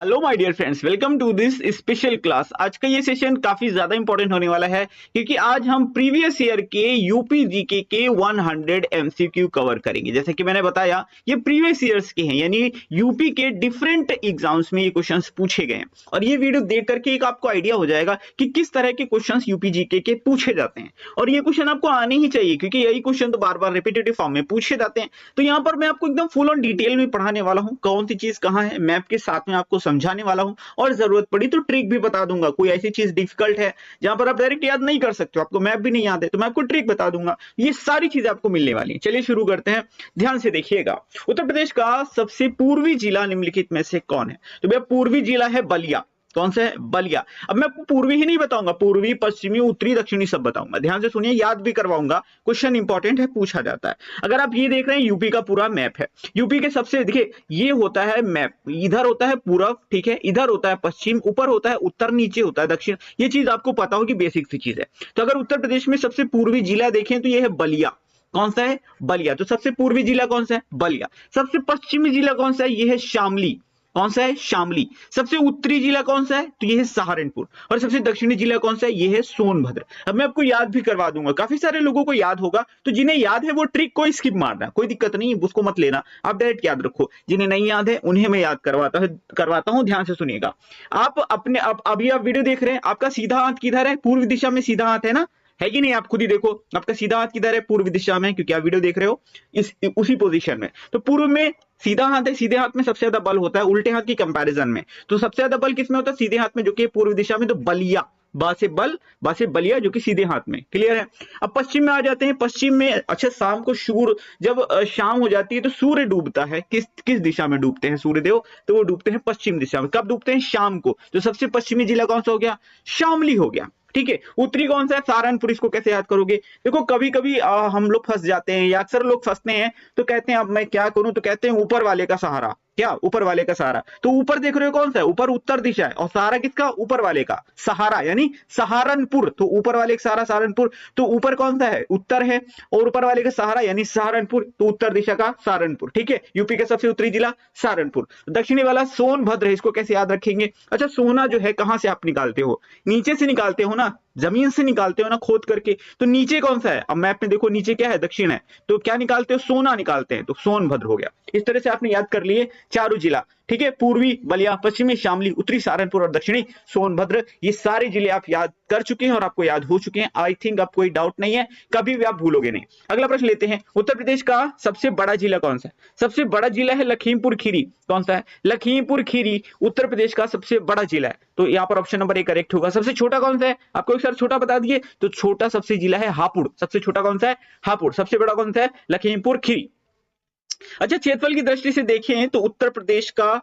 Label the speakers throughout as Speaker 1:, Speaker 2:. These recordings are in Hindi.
Speaker 1: Hello my dear friends, welcome to this special class. आज का ये सेशन काफी ज्यादा इंपॉर्टेंट होने वाला है क्योंकि आज हम प्रीवियस ईयर के यूपी जीके के 100 एमसीक्यू कवर करेंगे। जैसे कि मैंने बताया, ये प्रीवियस ईयर्स के हैं, यानी यूपी के डिफरेंट एग्जाम्स में ये क्वेश्चंस पूछे गए हैं। और ये वीडियो देख करके एक आपको आइडिया हो जाएगा कि किस तरह के क्वेश्चंस यूपी जीके के पूछे जाते हैं। और ये क्वेश्चन आपको आने ही चाहिए क्योंकि यही क्वेश्चन तो बार बार रिपीटेटिव फॉर्म में पूछे जाते हैं। तो यहाँ पर मैं आपको एकदम फुल ऑन डिटेल में पढ़ाने वाला हूँ, कौन सी चीज कहाँ है, मैप के साथ में आपको समझाने वाला हूं और जरूरत पड़ी तो ट्रिक भी बता दूंगा। कोई ऐसी चीज डिफिकल्ट है जहां पर आप डायरेक्ट याद नहीं कर सकते हो, आपको मैप भी नहीं याद है, तो मैं आपको ट्रिक बता दूंगा। ये सारी चीजें आपको मिलने वाली हैं। चलिए शुरू करते हैं, ध्यान से देखिएगा। उत्तर प्रदेश का सबसे पूर्वी जिला निम्नलिखित में से कौन है? तो भैया पूर्वी जिला है बलिया। कौन सा है? बलिया। अब मैं आपको पूर्वी ही नहीं बताऊंगा, पूर्वी, पश्चिमी, उत्तरी, दक्षिणी सब बताऊंगा। ध्यान से सुनिए, याद भी करवाऊंगा, क्वेश्चन इंपॉर्टेंट है, पूछा जाता है। अगर आप ये देख रहे हैं, यूपी का पूरा मैप है। यूपी के सबसे, देखिए, ये होता है मैप, इधर होता है पूर्व, ठीक है, इधर होता है पश्चिम, ऊपर होता है उत्तर, नीचे होता है दक्षिण। ये चीज आपको पता हो कि बेसिक सी चीज है। तो अगर उत्तर प्रदेश में सबसे पूर्वी जिला देखें तो ये है बलिया। कौन सा है? बलिया। तो सबसे पूर्वी जिला कौन सा है? बलिया। सबसे पश्चिमी जिला कौन सा है? ये है शामली। कौन सा है? शामली। सबसे उत्तरी जिला कौन सा है? तो ये है सहारनपुर। और सबसे दक्षिणी जिला कौन सा है? ये है सोनभद्र। अब मैं आपको याद भी करवा दूंगा, काफी सारे लोगों को याद होगा, तो जिन्हें याद है वो ट्रिक को स्किप मारना, कोई दिक्कत नहीं है, उसको मत लेना, आप डायरेक्ट याद रखो। जिन्हें नहीं याद है उन्हें मैं याद करवाता हूं। ध्यान से सुनिएगा। आप अपने अभी आप वीडियो देख रहे हैं, आपका सीधा हाथ किधर है? पूर्व दिशा में सीधा हाथ है ना, है कि नहीं? आप खुद ही देखो, आपका सीधा हाथ किधर है? पूर्व दिशा में, क्योंकि आप वीडियो देख रहे हो इस उसी पोजीशन में। तो पूर्व में सीधा हाथ है, सीधे हाथ में सबसे ज्यादा बल होता है उल्टे हाथ की कंपैरिजन में। तो सबसे ज्यादा बल किसमें होता है? सीधे हाथ में, जो कि पूर्व दिशा में। तो बलिया, बा से बल, बा से बलिया, जो कि सीधे हाथ में। क्लियर है? अब पश्चिम में आ जाते हैं। पश्चिम में, अच्छा, शाम को सूर्य, जब शाम हो जाती है तो सूर्य डूबता है। किस किस दिशा में डूबते हैं सूर्यदेव? तो वो डूबते हैं पश्चिम दिशा में। कब डूबते हैं? शाम को। तो सबसे पश्चिमी जिला कौन सा हो गया? शामली हो गया। ठीक है। उत्तरी कौन सा है? सहारनपुर। इसको कैसे याद करोगे? देखो, कभी कभी हम लोग फंस जाते हैं, या अक्सर लोग फंसते हैं, तो कहते हैं अब मैं क्या करूं, तो कहते हैं ऊपर वाले का सहारा। क्या? ऊपर वाले का सहारा। तो ऊपर देख रहे हो कौन सा है? ऊपर उत्तर दिशा है, और सहारा किसका? ऊपर वाले का। सहारा यानी सहारनपुर। तो ऊपर वाले का सहारा सहारनपुर। तो ऊपर कौन सा है? उत्तर है, और ऊपर वाले का सहारा यानी सहारनपुर, तो उत्तर दिशा का सहारनपुर। ठीक है। यूपी का सबसे उत्तरी जिला सहारनपुर। दक्षिणी वाला सोनभद्र है। इसको कैसे याद रखेंगे? अच्छा, सोना जो है कहां से आप निकालते हो? नीचे से निकालते हो ना, जमीन से निकालते हो ना, खोद करके। तो नीचे कौन सा है? अब मैप में देखो, नीचे क्या है? दक्षिण है। तो क्या निकालते हो? सोना निकालते हैं, तो सोनभद्र हो गया। इस तरह से आपने याद कर लिए चारों जिला। ठीक है। पूर्वी बलिया, पश्चिमी शामली, उत्तरी सहारनपुर और दक्षिणी सोनभद्र। ये सारे जिले आप याद कर चुके हैं और आपको याद हो चुके हैं। आई थिंक अब कोई डाउट नहीं है, कभी भी आप भूलोगे नहीं। अगला प्रश्न लेते हैं। उत्तर प्रदेश का सबसे बड़ा जिला कौन सा है? सबसे बड़ा जिला है लखीमपुर खीरी। कौन सा है? लखीमपुर खीरी उत्तर प्रदेश का सबसे बड़ा जिला है। तो यहाँ पर ऑप्शन नंबर 1 करेक्ट होगा। सबसे छोटा कौन सा है? आपको एक सर छोटा बता दिए, तो छोटा सबसे जिला है हापुड़। सबसे छोटा कौन सा है? हापुड़। सबसे बड़ा कौन सा है? लखीमपुर खीरी। अच्छा, क्षेत्रफल की दृष्टि से देखें तो उत्तर प्रदेश का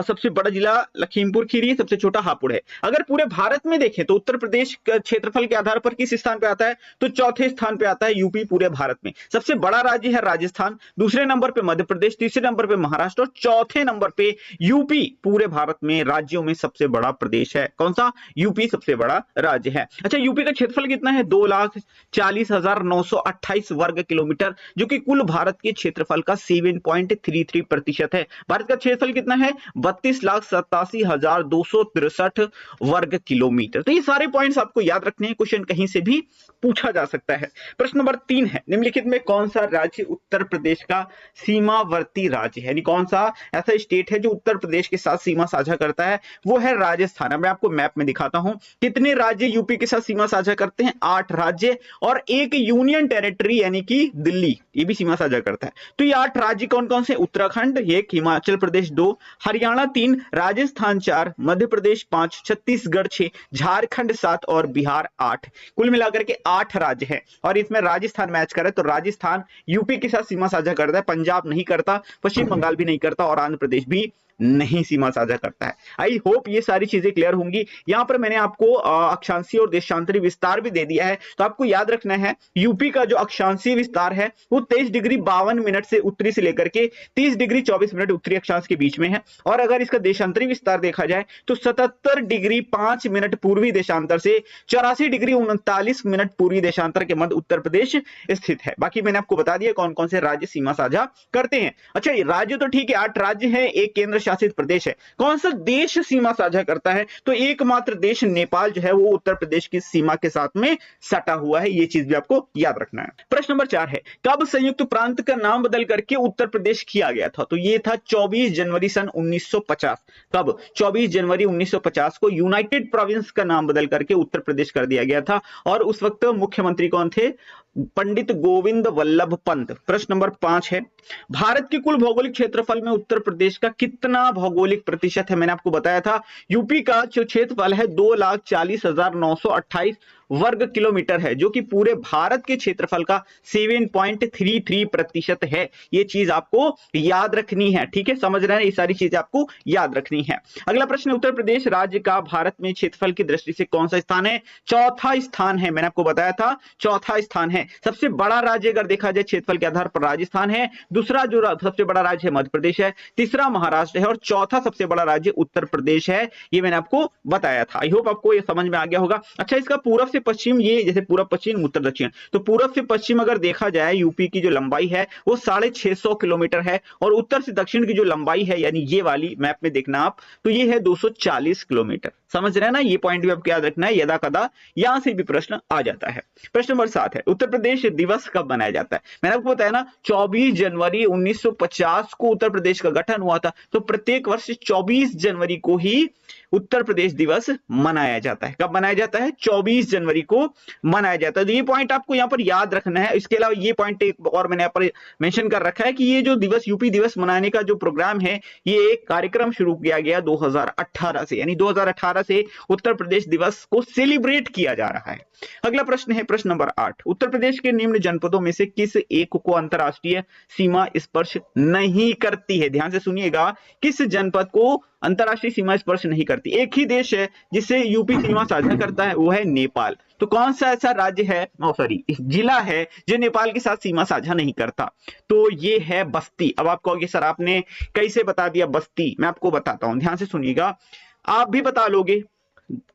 Speaker 1: सबसे बड़ा जिला लखीमपुर खीरी, सबसे छोटा हापुड़ है। अगर पूरे भारत में देखें तो उत्तर प्रदेश क्षेत्रफल के आधार पर किस स्थान पे आता है? तो चौथे स्थान पे आता है यूपी पूरे भारत में। सबसे बड़ा राज्य है राजस्थान, दूसरे नंबर पे मध्य प्रदेश, तीसरे नंबर पे महाराष्ट्र और चौथे नंबर पे यूपी पूरे भारत में राज्यों में सबसे बड़ा प्रदेश है। कौन सा? यूपी सबसे बड़ा राज्य है। अच्छा, यूपी का क्षेत्रफल कितना है? 2,40,928 वर्ग किलोमीटर, जो कि कुल भारत के क्षेत्रफल का 7.33% है। भारत का क्षेत्रफल कितना है? 32,87,263 वर्ग किलोमीटर। तो ये सारे पॉइंट्स आपको याद रखने हैं, क्वेश्चन कहीं से भी पूछा जा सकता है। प्रश्न नंबर 3 है, निम्नलिखित में कौन सा राज्य उत्तर प्रदेश का सीमावर्ती राज्य है? यानी कौन सा ऐसा स्टेट है जो उत्तर प्रदेश के साथ सीमा साझा करता है? वो है राजस्थान। अब मैं आपको मैप में दिखाता हूं कितने राज्य यूपी के साथ सीमा साझा करते हैं। 8 राज्य और एक यूनियन टेरिटरी यानी कि दिल्ली, ये भी सीमा साझा करता है। तो ये 8 राज्य कौन कौन से? उत्तराखंड 1, हिमाचल प्रदेश 2, हरियाणा 3, राजस्थान 4, मध्य प्रदेश 5, छत्तीसगढ़ 6, झारखंड 7 और बिहार 8। कुल मिलाकर के 8 राज्य है। और इसमें राजस्थान मैच करे तो राजस्थान यूपी के साथ सीमा साझा करता है, पंजाब नहीं करता, पश्चिम बंगाल भी नहीं करता और आंध्र प्रदेश भी नहीं सीमा साझा करता है। आई होप ये सारी चीजें क्लियर होंगी। यहां पर मैंने आपको अक्षांशीय और देशांतरी विस्तार भी दे दिया है। तो आपको याद रखना है, यूपी का जो अक्षांशीय विस्तार है वो 23 डिग्री 52 मिनट से उत्तरी से लेकर के 30 डिग्री 24 मिनट उत्तरी अक्षांश के बीच में है। और अगर इसका देशांतरी विस्तार देखा जाए तो 77 डिग्री 5 मिनट पूर्वी देशांतर से 84 डिग्री 39 मिनट पूर्वी देशांतर के मध्य उत्तर प्रदेश स्थित है। बाकी मैंने आपको बता दिया कौन कौन से राज्य सीमा साझा करते हैं। अच्छा, राज्य तो ठीक है, 8 राज्य हैं, एक केंद्र शासित प्रदेश है? कौन सा देश सीमा साझा करता है? तो एकमात्र देश नेपाल जो है वो उत्तर प्रदेश की सीमा के साथ में सटा हुआ है। ये चीज भी आपको याद रखना है। प्रश्न नंबर 4 है, कब संयुक्त प्रांत का नाम बदल करके उत्तर प्रदेश किया गया था? तो ये था 24 जनवरी सन 1950। कब? 24 जनवरी 1950 को यूनाइटेड प्रोविंस का नाम बदल करके उत्तर प्रदेश कर दिया गया था। और उस वक्त मुख्यमंत्री कौन थे? पंडित गोविंद वल्लभ पंत। प्रश्न नंबर 5 है, भारत के कुल भौगोलिक क्षेत्रफल में उत्तर प्रदेश का कितना भौगोलिक प्रतिशत है? मैंने आपको बताया था यूपी का जो क्षेत्रफल है 2,40,928 वर्ग किलोमीटर है, जो कि पूरे भारत के क्षेत्रफल का 7.33% है। ये चीज आपको याद रखनी है, ठीक है? समझ रहे हैं? ये सारी चीजें आपको याद रखनी है। अगला प्रश्न, उत्तर प्रदेश राज्य का भारत में क्षेत्रफल की दृष्टि से कौन सा स्थान है? चौथा स्थान है। मैंने आपको बताया था चौथा स्थान है। सबसे बड़ा राज्य अगर देखा जाए क्षेत्रफल के आधार पर राजस्थान है, दूसरा जो सबसे बड़ा राज्य है मध्य प्रदेश है, तीसरा महाराष्ट्र है और चौथा सबसे बड़ा राज्य उत्तर प्रदेश है। ये मैंने आपको बताया था। आई होप आपको ये समझ में आ गया होगा। अच्छा, इसका पूर्व से पश्चिम, ये जैसे पूर्व पश्चिम उत्तर दक्षिण, तो पूर्व से पश्चिम अगर देखा जाए यूपी की जो लंबाई है वो 650 किलोमीटर है और उत्तर से दक्षिण की जो लंबाई है, यानी ये वाली मैप में देखना आप, तो ये है 240 किलोमीटर। समझ रहे हैं ना? ये पॉइंट भी आपको याद रखना है। यदा कदा यहां से भी प्रश्न आ जाता है। प्रश्न नंबर 7 है, उत्तर प्रदेश दिवस कब मनाया जाता है? मैंने आपको बताया ना 24 जनवरी 1950 को उत्तर प्रदेश का गठन हुआ था, तो प्रत्येक वर्ष 24 जनवरी को ही उत्तर प्रदेश दिवस मनाया जाता है। कब मनाया जाता है? 24 जनवरी को मनाया जाता है। तो ये पॉइंट आपको यहाँ पर याद रखना है। इसके अलावा ये पॉइंट एक और मैंने यहाँ पर मेंशन कर रखा है कि ये जो दिवस, यूपी दिवस मनाने का जो प्रोग्राम है, ये एक कार्यक्रम शुरू किया गया 2018 से, यानी 2018 से उत्तर प्रदेश दिवस को सेलिब्रेट किया जा रहा है। अगला प्रश्न है प्रश्न नंबर 8, उत्तर प्रदेश के निम्न जनपदों में से किस एक को अंतरराष्ट्रीय सीमा स्पर्श नहीं करती है? ध्यान से सुनिएगा, किस जनपद को अंतरराष्ट्रीय सीमा स्पर्श नहीं करती? एक ही देश है जिससे यूपी सीमा साझा करता है, वो है नेपाल। तो कौन सा ऐसा राज्य है, जिला है जो नेपाल के साथ सीमा साझा नहीं करता? तो ये है बस्ती। अब आप कहोगे सर आपने कैसे बता दिया बस्ती? मैं आपको बताता हूं, ध्यान से सुनिएगा। आप भी बता लोगे,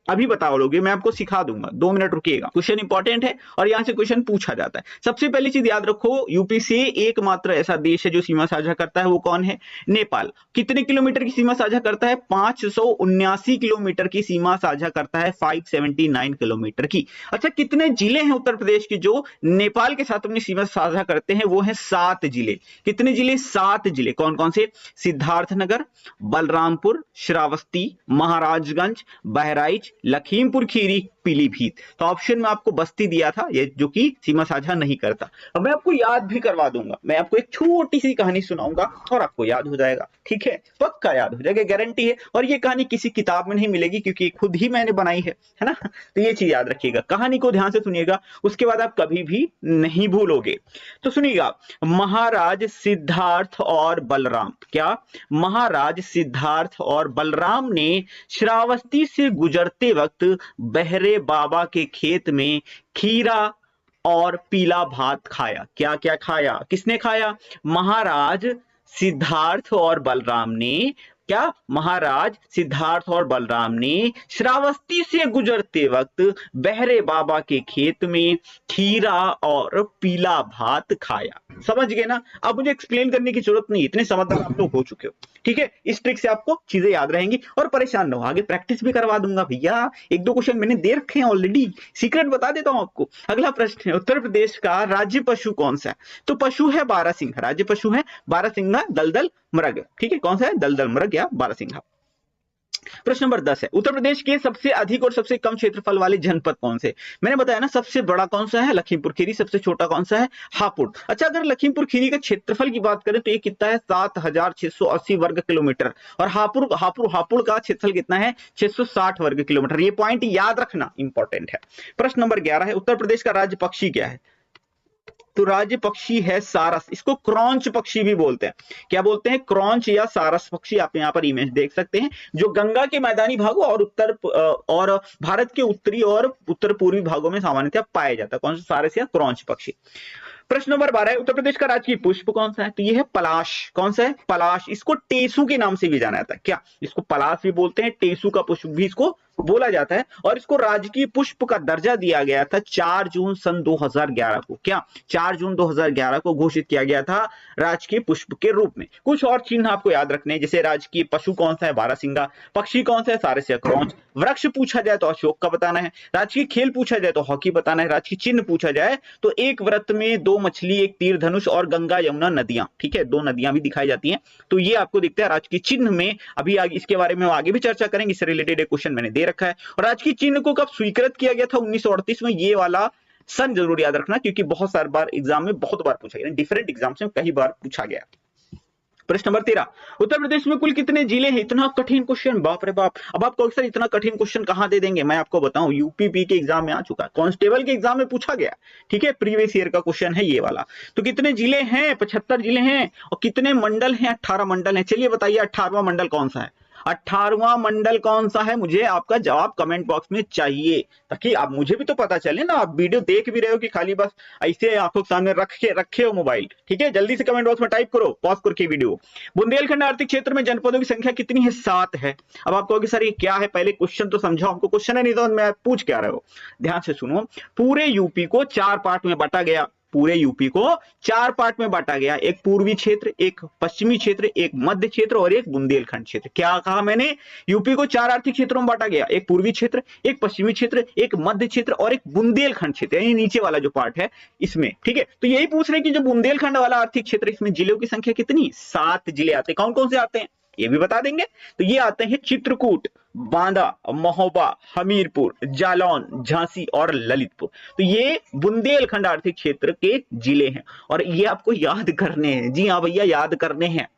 Speaker 1: अभी बता लोगे, मैं आपको सिखा दूंगा, 2 मिनट रुकिएगा। क्वेश्चन इंपॉर्टेंट है और यहां से क्वेश्चन पूछा जाता है। सबसे पहली चीज याद रखो, यूपी से एकमात्र ऐसा देश है जो सीमा साझा करता है, वो कौन है? नेपाल। कितने किलोमीटर की सीमा साझा करता है? 579 किलोमीटर की सीमा साझा करता है, 579 किलोमीटर की। अच्छा, कितने जिले हैं उत्तर प्रदेश के जो नेपाल के साथ अपनी सीमा साझा करते हैं? वो है 7 जिले। कितने जिले? 7 जिले। कौन कौन से? सिद्धार्थनगर, बलरामपुर, श्रावस्ती, महाराजगंज, बहराइच, लखीमपुर खीरी, पीलीभीत। तो ऑप्शन में आपको बस्ती दिया था, ये जो कि सीमा साझा नहीं करता। अब मैं आपको याद भी करवा दूंगा, मैं आपको एक छोटी सी कहानी सुनाऊंगा और आपको याद हो जाएगा, ठीक है? पक्का याद हो जाएगा, गारंटी है। और ये कहानी किसी किताब में नहीं मिलेगी क्योंकि खुद ही मैंने बनाई है ना? तो ये चीज याद रखिएगा, कहानी को ध्यान से सुनिएगा, उसके बाद आप कभी भी नहीं भूलोगे। तो सुनिएगा, महाराज सिद्धार्थ और बलराम, क्या? महाराज सिद्धार्थ और बलराम ने श्रावस्ती से गुजरते वक्त बहरे बाबा के खेत में खीरा और पीला भात खाया। क्या क्या खाया? किसने खाया? महाराज सिद्धार्थ और बलराम ने, क्या? महाराज सिद्धार्थ और बलराम ने श्रावस्ती से गुजरते वक्त बहरे बाबा के खेत में खीरा और पीला भात खाया। समझ गए ना? अब मुझे एक्सप्लेन करने की जरूरत नहीं, इतने समझदार आप लोग हो चुके हो, ठीक है? इस ट्रिक से आपको चीजें याद रहेंगी और परेशान ना हो, आगे प्रैक्टिस भी करवा दूंगा भैया। 1-2 क्वेश्चन मैंने दे रखे हैं ऑलरेडी, सीक्रेट बता देता हूं आपको। अगला प्रश्न है, उत्तर प्रदेश का राज्य पशु कौन सा है? तो पशु है बारहसिंघा, राज्य पशु है बारहसिंघा, दलदल, मृग, ठीक है? कौन सा है? दलदल, मृग या बारहसिंघा। प्रश्न नंबर 10 है, उत्तर प्रदेश के सबसे अधिक और सबसे कम क्षेत्रफल वाले जनपद कौन से? मैंने बताया ना, सबसे बड़ा कौन सा है? लखीमपुर खीरी। सबसे छोटा कौन सा है? हापुड़। अच्छा, अगर लखीमपुर खीरी का क्षेत्रफल की बात करें तो ये कितना है? 7680 वर्ग किलोमीटर। और हापुड़ का क्षेत्रफल कितना है? 660 वर्ग किलोमीटर। ये पॉइंट याद रखना, इंपॉर्टेंट है। प्रश्न नंबर 11 है, उत्तर प्रदेश का राज्य पक्षी क्या है? तो राज्य पक्षी है सारस। इसको क्रॉन्च पक्षी भी बोलते हैं। क्या बोलते हैं? क्रॉन्च या सारस पक्षी। आप यहाँ पर इमेज देख सकते हैं, जो गंगा के मैदानी भागों और भारत के उत्तरी और उत्तर पूर्वी भागों में सामान्यतः पाया जाता है। कौन सा? सारस या क्रॉन्च पक्षी। प्रश्न नंबर 12 है, उत्तर प्रदेश का राजकीय पुष्प कौन सा है? तो ये है पलाश। कौन सा है? पलाश। इसको टेसू के नाम से भी जाना जाता है। क्या इसको पलाश भी बोलते हैं, टेसू का पुष्प भी इसको बोला जाता है। और इसको राजकीय पुष्प का दर्जा दिया गया था 4 जून सन 2011 को। क्या 4 जून 2011 को घोषित किया गया था राजकीय पुष्प के रूप में। कुछ और चिन्ह आपको याद रखने हैं, जैसे राजकीय पशु कौन सा है? बारहसिंगा। पक्षी कौन सा है? सारस्य क्रॉच। वृक्ष पूछा जाए तो अशोक का बताना है। राजकीय खेल पूछा जाए तो हॉकी बताना है। राजकीय चिन्ह पूछा जाए तो एक व्रत में 2 मछली, एक तीर धनुष और गंगा यमुना नदियां। ठीक है, 2 नदियां भी दिखाई जाती हैं। तो ये आपको दिखता है राजकीय चिन्ह में। अभी आगे इसके बारे में आगे भी चर्चा करेंगे, इससे रिलेटेड एक क्वेश्चन मैंने दे रखा है। और राजकीय चिन्ह को कब स्वीकृत किया गया था? 1938 में। ये वाला सन जरूर याद रखना, क्योंकि बहुत सारी बार एग्जाम में बहुत बार पूछा गया, डिफरेंट एग्जाम्स में कई बार पूछा गया। प्रश्न नंबर 13, उत्तर प्रदेश में कुल कितने जिले हैं? इतना कठिन क्वेश्चन, बाप रे बाप। अब आपको अक्सर इतना कठिन क्वेश्चन कहां दे देंगे, मैं आपको बताऊं, यूपीपी के एग्जाम में आ चुका है, कांस्टेबल के एग्जाम में पूछा गया। ठीक है, प्रीवियस ईयर का क्वेश्चन है ये वाला। तो कितने जिले हैं? 75 जिले हैं। और कितने मंडल हैं? 18 मंडल हैं। चलिए बताइए 18वां मंडल कौन सा है? 18वां मंडल कौन सा है? मुझे आपका जवाब कमेंट बॉक्स में चाहिए, ताकि आप मुझे भी तो पता चले ना। आप वीडियो देख भी रहे हो कि खाली बस ऐसे आंखों के सामने रखे हो मोबाइल। ठीक है, जल्दी से कमेंट बॉक्स में टाइप करो, पॉज करके वीडियो। बुंदेलखंड आर्थिक क्षेत्र में जनपदों की संख्या कितनी है? 7 है। अब आप कहोगे सर ये क्या है? पहले क्वेश्चन तो समझाओ हमको, क्वेश्चन है नहीं तो मैं पूछ क्या रहे हो। ध्यान से सुनो, पूरे यूपी को 4 पार्ट में बांटा गया। पूरे यूपी को 4 पार्ट में बांटा गया, एक पूर्वी क्षेत्र, एक पश्चिमी क्षेत्र, एक मध्य क्षेत्र और एक बुंदेलखंड क्षेत्र। क्या कहा मैंने? यूपी को 4 आर्थिक क्षेत्रों में बांटा गया, एक पूर्वी क्षेत्र, एक पश्चिमी क्षेत्र, एक मध्य क्षेत्र और एक बुंदेलखंड क्षेत्र, यानी नीचे वाला जो पार्ट है इसमें। ठीक है, तो यही पूछ रहे हैं कि जो बुंदेलखंड वाला आर्थिक क्षेत्र, इसमें जिलों की संख्या कितनी? 7 जिले आते हैं। कौन कौन से आते हैं ये भी बता देंगे। तो ये आते हैं चित्रकूट, बांदा, महोबा, हमीरपुर, जालौन, झांसी और ललितपुर। तो ये बुंदेलखंड आर्थिक क्षेत्र के जिले हैं और ये आपको याद करने हैं। जी हाँ भैया, याद करने हैं।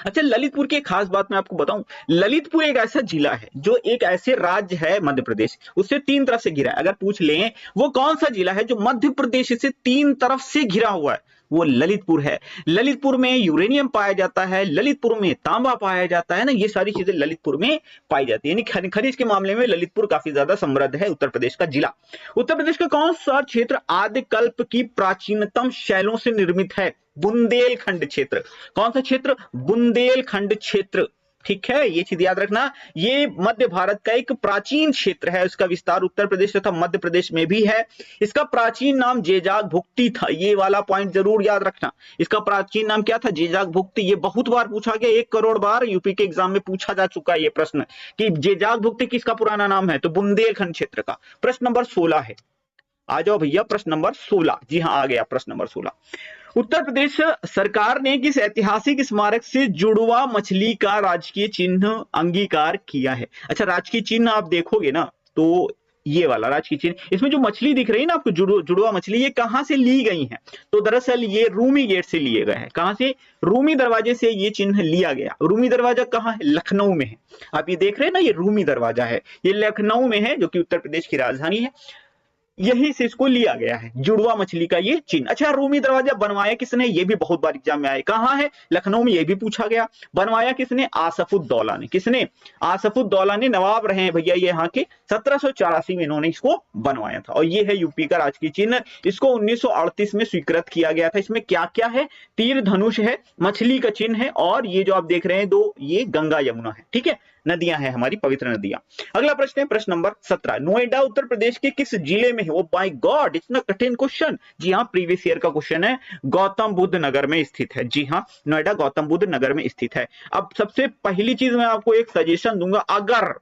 Speaker 1: अच्छा, ललितपुर की एक खास बात मैं आपको बताऊं, ललितपुर एक ऐसा जिला है जो एक ऐसे राज्य है मध्य प्रदेश, उससे 3 तरफ से घिरा है। अगर पूछ लें वो कौन सा जिला है जो मध्य प्रदेश से 3 तरफ से घिरा हुआ है, वो ललितपुर है। ललितपुर में यूरेनियम पाया जाता है, ललितपुर में तांबा पाया जाता है ना, ये सारी चीजें ललितपुर में पाई जाती है। यानी खनिज के मामले में ललितपुर काफी ज्यादा समृद्ध है, उत्तर प्रदेश का जिला। उत्तर प्रदेश का कौन सा क्षेत्र आदिकल्प की प्राचीनतम शैलों से निर्मित है? बुंदेलखंड क्षेत्र। कौन सा क्षेत्र? बुंदेलखंड क्षेत्र। ठीक है, ये चीज याद रखना। ये मध्य भारत का एक प्राचीन क्षेत्र है, इसका विस्तार उत्तर प्रदेश तथा मध्य प्रदेश में भी है। इसका प्राचीन नाम जेजाग भुक्ति था, ये वाला पॉइंट जरूर याद रखना। इसका प्राचीन नाम क्या था? जेजाग भुक्ति। ये बहुत बार पूछा गया, 1 करोड़ बार यूपी के एग्जाम में पूछा जा चुका है ये प्रश्न कि जेजाग भुक्ति किसका पुराना नाम है? तो बुंदेलखंड क्षेत्र का। प्रश्न नंबर 16 है, आ जाओ भैया, प्रश्न नंबर 16। जी हाँ, आ गया प्रश्न नंबर 16। उत्तर प्रदेश सरकार ने किस ऐतिहासिक स्मारक से जुड़वा मछली का राजकीय चिन्ह अंगीकार किया है? अच्छा, राजकीय चिन्ह आप देखोगे ना तो ये वाला राजकीय चिन्ह, इसमें जो मछली दिख रही है ना आपको, जुड़वा मछली, ये कहां से ली गई है? तो दरअसल ये रूमी गेट से लिए गए हैं। कहां से? रूमी दरवाजे से ये चिन्ह लिया गया। रूमी दरवाजा कहां है? लखनऊ में है। आप ये देख रहे हैं ना, ये रूमी दरवाजा है, ये लखनऊ में है, जो कि उत्तर प्रदेश की राजधानी है। यही से इसको लिया गया है, जुड़वा मछली का ये चिन्ह। अच्छा, रूमी दरवाजा बनवाया किसने? ये भी बहुत बार एग्जाम में आए। कहां है? लखनऊ में, ये भी पूछा गया। बनवाया किसने? आसफुद्दौला ने। किसने? आसफुद्दौला ने। नवाब रहे हैं भैया ये यहाँ के, 1784 में इन्होंने इसको बनवाया था। और ये है यूपी का राजकीय चिन्ह, इसको 1938 में स्वीकृत किया गया था। इसमें क्या क्या है? तीर धनुष है, मछली का चिन्ह है, और ये जो आप देख रहे हैं 2, ये गंगा यमुना है। ठीक है, नदियां हैं हमारी, पवित्र नदियां। अगला प्रश्न है प्रश्न नंबर 17। नोएडा उत्तर प्रदेश के किस जिले में है? ओ माय गॉड, इतना कठिन क्वेश्चन। जी हाँ, प्रीवियस ईयर का क्वेश्चन है। गौतम बुद्ध नगर में स्थित है। जी हाँ, नोएडा गौतम बुद्ध नगर में स्थित है। अब सबसे पहली चीज मैं आपको एक सजेशन दूंगा, अगर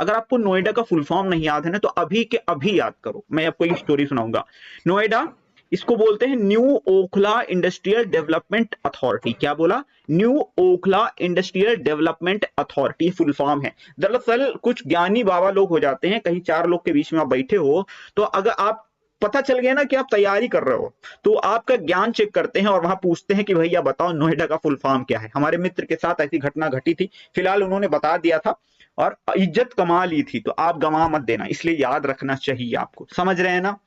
Speaker 1: आपको नोएडा का फुल फॉर्म नहीं याद है ना, तो अभी के अभी याद करो। मैं आपको एक स्टोरी सुनाऊंगा। नोएडा, इसको बोलते हैं new Okhla industrial development authority. क्या बोला? New Okhla industrial development authority full form है। दरअसल कुछ ज्ञानी बाबा लोग हो जाते हैं, कहीं 4 लोग के बीच में आप बैठे हो, तो अगर आप पता चल गया ना कि आप तैयारी कर रहे हो, तो आपका ज्ञान चेक करते हैं और वहां पूछते हैं कि भैया बताओ नोएडा का फुल फॉर्म क्या है। हमारे मित्र के साथ ऐसी घटना घटी थी, फिलहाल उन्होंने बता दिया था और इज्जत कमा ली थी, तो आप गंवा मत देना, इसलिए याद रखना चाहिए आपको। समझ रहे हैं ना?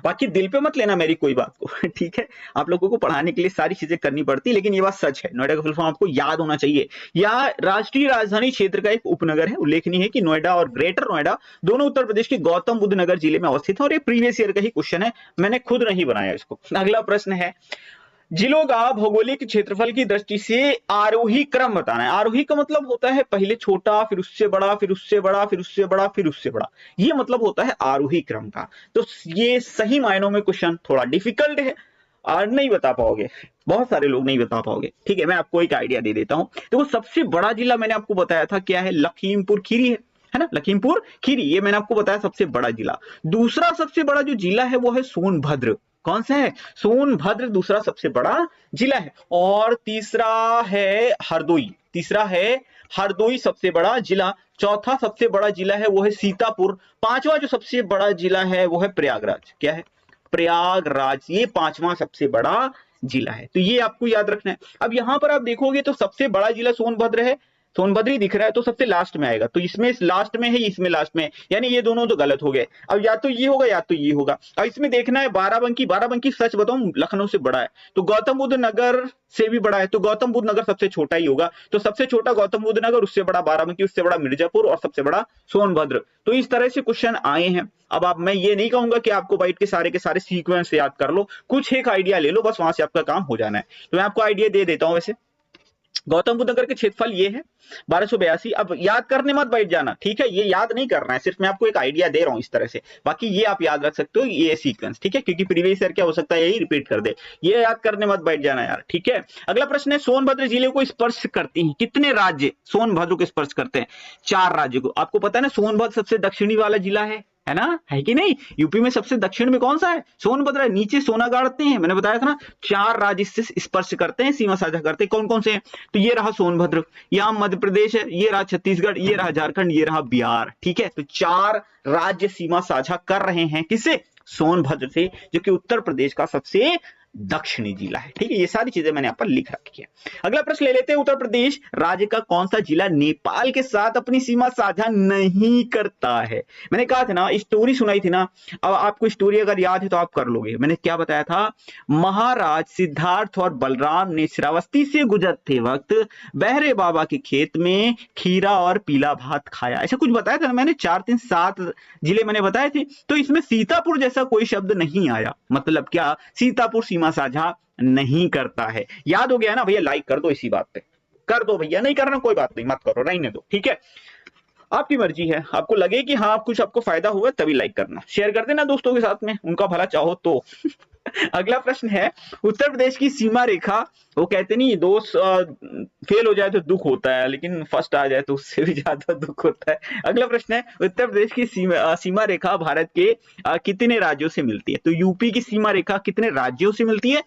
Speaker 1: बाकी दिल पे मत लेना मेरी कोई बात को ठीक है, आप लोगों को पढ़ाने के लिए सारी चीजें करनी पड़ती, लेकिन ये बात सच है। नोएडा का फुल फॉर्म आपको याद होना चाहिए। या राष्ट्रीय राजधानी क्षेत्र का एक उपनगर है। उल्लेखनीय है कि नोएडा और ग्रेटर नोएडा दोनों उत्तर प्रदेश के गौतम बुद्ध नगर जिले में अवस्थित है, और ये प्रीवियस ईयर का ही क्वेश्चन है, मैंने खुद नहीं बनाया इसको। अगला प्रश्न है, जिलों का भौगोलिक क्षेत्रफल की दृष्टि से आरोही क्रम बताना है। आरोही का मतलब होता है पहले छोटा, फिर उससे बड़ा, फिर उससे बड़ा, फिर उससे बड़ा, फिर उससे बड़ा, ये मतलब होता है आरोही क्रम का। तो ये सही मायनों में क्वेश्चन थोड़ा डिफिकल्ट है और नहीं बता पाओगे, बहुत सारे लोग नहीं बता पाओगे। ठीक है, मैं आपको एक आइडिया दे देता हूं। देखो सबसे बड़ा जिला मैंने आपको बताया था क्या है, लखीमपुर खीरी है ना, लखीमपुर खीरी, ये मैंने आपको बताया सबसे बड़ा जिला। दूसरा सबसे बड़ा जो जिला है वो है सोनभद्र। कौन सा है? सोनभद्र दूसरा सबसे बड़ा जिला है। और तीसरा है हरदोई, तीसरा है हरदोई सबसे बड़ा जिला। चौथा सबसे बड़ा जिला है वो है सीतापुर। पांचवा जो सबसे बड़ा जिला है वो है प्रयागराज। क्या है? प्रयागराज, ये पांचवा सबसे बड़ा जिला है। तो ये आपको याद रखना है। अब यहां पर आप देखोगे तो सबसे बड़ा जिला सोनभद्र है, सोनभद्र ही दिख रहा है, तो सबसे लास्ट में आएगा। तो इसमें लास्ट में है, इसमें लास्ट में है, यानी ये दोनों तो गलत हो गए। अब या तो ये होगा या तो ये होगा। अब इसमें देखना है बाराबंकी। बाराबंकी सच बताऊं लखनऊ से बड़ा है, तो गौतम बुद्ध नगर से भी बड़ा है, तो गौतम बुद्ध नगर सबसे छोटा ही होगा। तो सबसे छोटा गौतम बुद्ध नगर, उससे बड़ा बाराबंकी, उससे बड़ा मिर्जापुर और सबसे बड़ा सोनभद्र। तो इस तरह से क्वेश्चन आए हैं। अब आप, मैं ये नहीं कहूंगा कि आपको बाइट के सारे सीक्वेंस याद कर लो, कुछ एक आइडिया ले लो बस, वहां से आपका काम हो जाना है। तो मैं आपको आइडिया दे देता हूं। वैसे गौतम बुद्ध नगर के क्षेत्रफल ये है 1282। अब याद करने मत बैठ जाना, ठीक है, ये याद नहीं करना है, सिर्फ मैं आपको एक आइडिया दे रहा हूं इस तरह से। बाकी ये आप याद रख सकते हो, ये सीक्वेंस, ठीक है, क्योंकि प्रीवियस ईयर क्या हो सकता है यही रिपीट कर दे। ये याद करने मत बैठ जाना यार, ठीक है। अगला प्रश्न है, सोनभद्र जिले को स्पर्श करती हैं कितने राज्य? सोनभद्र को स्पर्श करते हैं 4 राज्य को। आपको पता है ना सोनभद्र सबसे दक्षिणी वाला जिला है ना, है कि नहीं? यूपी में सबसे दक्षिण में कौन सा है? सोनभद्र है। नीचे सोना गाड़ते हैं, मैंने बताया था ना, 4 राज्य से स्पर्श करते हैं, सीमा साझा करते हैं। कौन कौन से हैं? तो ये रहा सोनभद्र, यहाँ मध्य प्रदेश है, ये रहा छत्तीसगढ़, ये रहा झारखंड, ये रहा बिहार। ठीक है, तो 4 राज्य सीमा साझा कर रहे हैं किससे? सोनभद्र से, जो कि उत्तर प्रदेश का सबसे दक्षिणी जिला है। ठीक है, ये सारी चीजें मैंने यहाँ पर लिख रखी है। अगला प्रश्न ले लेते हैं, उत्तर प्रदेश राज्य का कौन सा जिला नेपाल के साथ अपनी सीमा साझा नहीं करता है? मैंने कहा था ना, स्टोरी सुनाई थी ना, अब आपको स्टोरी अगर याद है तो आप कर लोगे। मैंने क्या बताया था? महाराज सिद्धार्थ और बलराम ने श्रावस्ती से गुजरते वक्त बहरे बाबा के खेत में खीरा और पीला भात खाया, ऐसा कुछ बताया था ना मैंने। 4, 3, 7 जिले मैंने बताए थे, तो इसमें सीतापुर जैसा कोई शब्द नहीं आया। मतलब क्या? सीतापुर सीमा साझा नहीं करता है। याद हो गया ना भैया? लाइक कर दो, इसी बात पे कर दो भैया, नहीं करना कोई बात नहीं, मत करो, रहने दो, ठीक है, आपकी मर्जी है। आपको लगे कि हाँ कुछ आपको फायदा हुआ तभी लाइक करना, शेयर कर देना दोस्तों के साथ में, उनका भला चाहो तो अगला प्रश्न है, उत्तर प्रदेश की सीमा रेखा, वो कहते नहीं दोस्त फेल हो जाए तो दुख होता है, लेकिन फर्स्ट आ जाए तो उससे भी ज्यादा दुख होता है। अगला प्रश्न है, उत्तर प्रदेश की सीमा रेखा भारत के कितने राज्यों से मिलती है? तो यूपी की सीमा रेखा कितने राज्यों से मिलती है?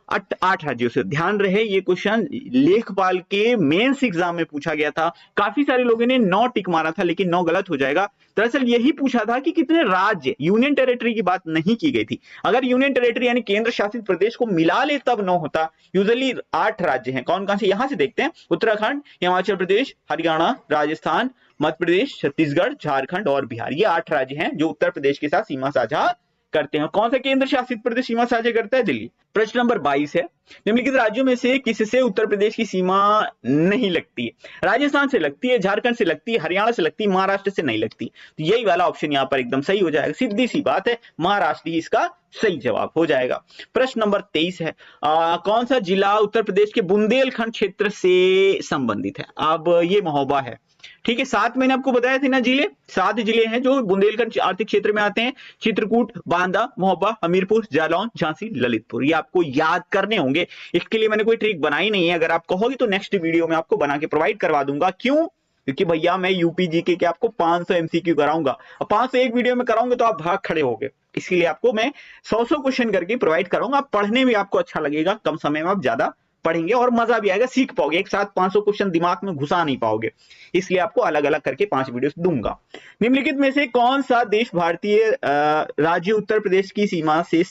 Speaker 1: 8 राज्यों से। ध्यान रहे ये क्वेश्चन लेखपाल के मेंस एग्जाम में पूछा गया था। काफी सारे लोगों ने 9 टिक मारा था, लेकिन 9 गलत हो जाएगा। दरअसल यही पूछा था कि कितने राज्य, यूनियन टेरिटरी की बात नहीं की गई थी। अगर यूनियन टेरिटरी यानी केंद्र शासित प्रदेश को मिला ले तब 9 होता। यूजुअली 8 राज्य हैं। कौन कौन से? यहां से देखते हैं, उत्तराखंड, हिमाचल प्रदेश, हरियाणा, राजस्थान, मध्य प्रदेश, छत्तीसगढ़, झारखंड और बिहार। ये 8 राज्य हैं जो उत्तर प्रदेश के साथ सीमा साझा करते हैं। कौन सा केंद्र शासित प्रदेश सीमा साझा करता है? दिल्ली। प्रश्न नंबर 22 है, निम्नलिखित राज्यों में से किससे उत्तर प्रदेश की सीमा नहीं लगती है? राजस्थान से लगती है, झारखंड से लगती है, हरियाणा से लगती है, महाराष्ट्र से नहीं लगती। तो यही वाला ऑप्शन यहाँ पर एकदम सही हो जाएगा, सीधी सी बात है, महाराष्ट्र ही इसका सही जवाब हो जाएगा। प्रश्न नंबर 23 है, कौन सा जिला उत्तर प्रदेश के बुंदेलखंड क्षेत्र से संबंधित है? अब ये महोबा है, ठीक है। 7 मैंने आपको बताया थे ना जिले, 7 जिले हैं जो बुंदेलखंड आर्थिक क्षेत्र में आते हैं। चित्रकूट, बांदा, महोबा, हमीरपुर, जालौन, झांसी, ललितपुर। ये आपको याद करने होंगे। इसके लिए मैंने कोई ट्रिक बनाई नहीं है, अगर आप कहोगे तो नेक्स्ट वीडियो में आपको बना के प्रोवाइड करवा दूंगा। क्यों? क्योंकि भैया मैं यूपी जीके के आपको 500 एमसीक्यू कराऊंगा, और 500 एक वीडियो में कराऊंगे तो आप भाग खड़े होगे। इसलिए आपको मैं 100 क्वेश्चन करके प्रोवाइड कराऊंगा। पढ़ने में आपको अच्छा लगेगा, कम समय में आप ज्यादा पढ़ेंगे और मजा भी आएगा, सीख पाओगे। एक साथ 500 क्वेश्चन दिमाग में घुसा नहीं पाओगे, इसलिए आपको अलग अलग करके 5 वीडियोस दूंगा। निम्नलिखित में से कौन सा देश भारतीय राज्य उत्तर प्रदेश की सीमा से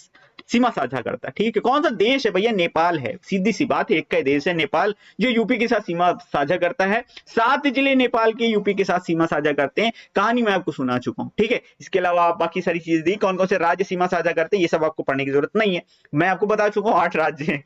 Speaker 1: सीमा साझा करता है। ठीक है, कौन सा देश है भैया? नेपाल है, सीधी सी बात है, एक का देश है नेपाल जो यूपी के साथ सीमा साझा करता है। 7 जिले नेपाल के यूपी के साथ सीमा साझा करते हैं। कहानी मैं आपको सुना चुका हूं। ठीक है, इसके अलावा आप बाकी सारी चीजें दी, कौन कौन से राज्य सीमा साझा करते हैं, ये सब आपको पढ़ने की जरूरत नहीं है। मैं आपको बता चुका हूं 8 राज्य हैं,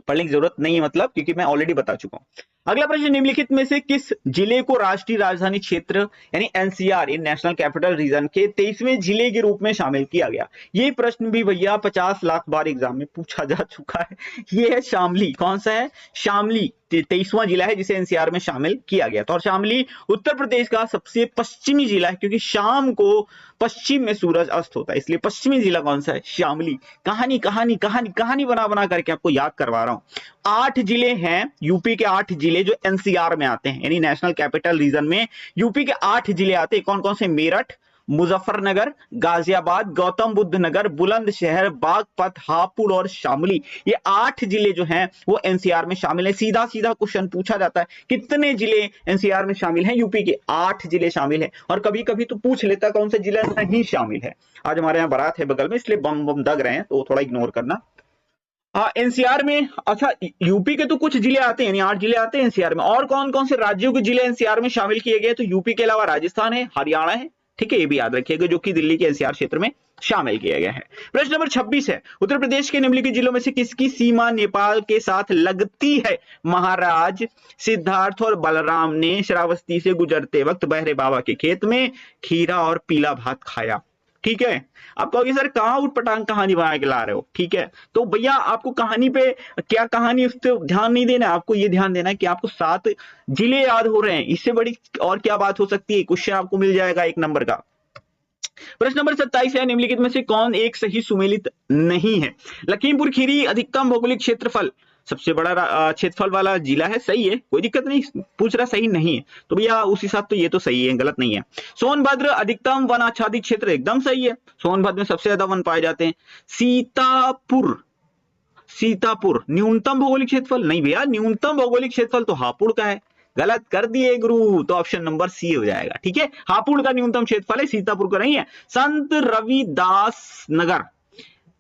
Speaker 1: पढ़ने की जरूरत नहीं है, मतलब क्योंकि मैं ऑलरेडी बता चुका हूं। अगला प्रश्न, निम्नलिखित में से किस जिले को राष्ट्रीय राजधानी क्षेत्र यानी एनसीआर इन नेशनल कैपिटल रीजन के 23वें जिले के रूप में शामिल किया गया? ये प्रश्न भी भैया 50 लाख बार एग्जाम में पूछा जा चुका है। ये है शामली। कौन सा है? शामली 23वां जिला है जिसे एनसीआर में शामिल किया गया था। और शामली उत्तर प्रदेश का सबसे पश्चिमी जिला है, क्योंकि शाम को पश्चिम में सूरज अस्त होता है, इसलिए पश्चिमी जिला कौन सा है? शामली। कहानी कहानी कहानी कहानी बना बना करके आपको याद करवा रहा हूं। 8 जिले हैं यूपी के, 8 जिले जो एनसीआर में आते हैं, यानी नेशनल कैपिटल रीजन में यूपी के 8 जिले आते हैं। कौन कौन से? मेरठ, मुजफ्फरनगर, गाजियाबाद, गौतम बुद्ध नगर, बुलंदशहर, बागपत, हापुड़ और शामली। ये 8 जिले जो हैं वो एनसीआर में शामिल है। सीधा सीधा क्वेश्चन पूछा जाता है, कितने जिले एनसीआर में शामिल हैं? यूपी के 8 जिले शामिल हैं। और कभी कभी तो पूछ लेता कौन सा जिला नहीं शामिल है। आज हमारे यहाँ बारात है बगल में, इसलिए बम बम दग रहे हैं, तो थोड़ा इग्नोर करना। एनसीआर में, अच्छा यूपी के तो कुछ जिले आते हैं, यानी 8 जिले आते हैं एनसीआर में। और कौन कौन से राज्यों के जिले एनसीआर में शामिल किए गए? तो यूपी के अलावा राजस्थान है, हरियाणा है, ठीक है, ये भी याद रखिएगा, जो कि दिल्ली के एनसीआर क्षेत्र में शामिल किया गया है। प्रश्न नंबर 26 है, उत्तर प्रदेश के निम्नलिखित जिलों में से किसकी सीमा नेपाल के साथ लगती है? महाराज सिद्धार्थ और बलराम ने श्रावस्ती से गुजरते वक्त बहरे बाबा के खेत में खीरा और पीला भात खाया। ठीक है, आप कहोगे सर कहां उठपटांग कहानी बना के ला रहे हो? ठीक है, तो भैया आपको कहानी पे क्या कहानी, उस पर ध्यान नहीं देना, आपको ये ध्यान देना है कि आपको 7 जिले याद हो रहे हैं। इससे बड़ी और क्या बात हो सकती है? क्वेश्चन आपको मिल जाएगा 1 नंबर का। प्रश्न नंबर 27 है, निम्नलिखित में से कौन एक सही सुमेलित नहीं है? लखीमपुर खीरी अधिकतम भौगोलिक क्षेत्रफल, सबसे बड़ा क्षेत्रफल वाला जिला है, सही है, कोई दिक्कत नहीं, पूछ रहा सही नहीं है तो भैया उस हिसाब तो ये तो सही है, गलत नहीं है। सोनभद्र अधिकतम वन आच्छादित क्षेत्र, एकदम सही है, सोनभद्र में सबसे ज्यादा वन पाए जाते हैं। सीतापुर न्यूनतम भौगोलिक क्षेत्रफल, नहीं भैया, न्यूनतम भौगोलिक क्षेत्रफल तो हापुड़ का है, गलत कर दिए गुरु, तो ऑप्शन नंबर सी हो जाएगा। ठीक है, हापुड़ का न्यूनतम क्षेत्रफल है, सीतापुर का नहीं है। संत रविदास नगर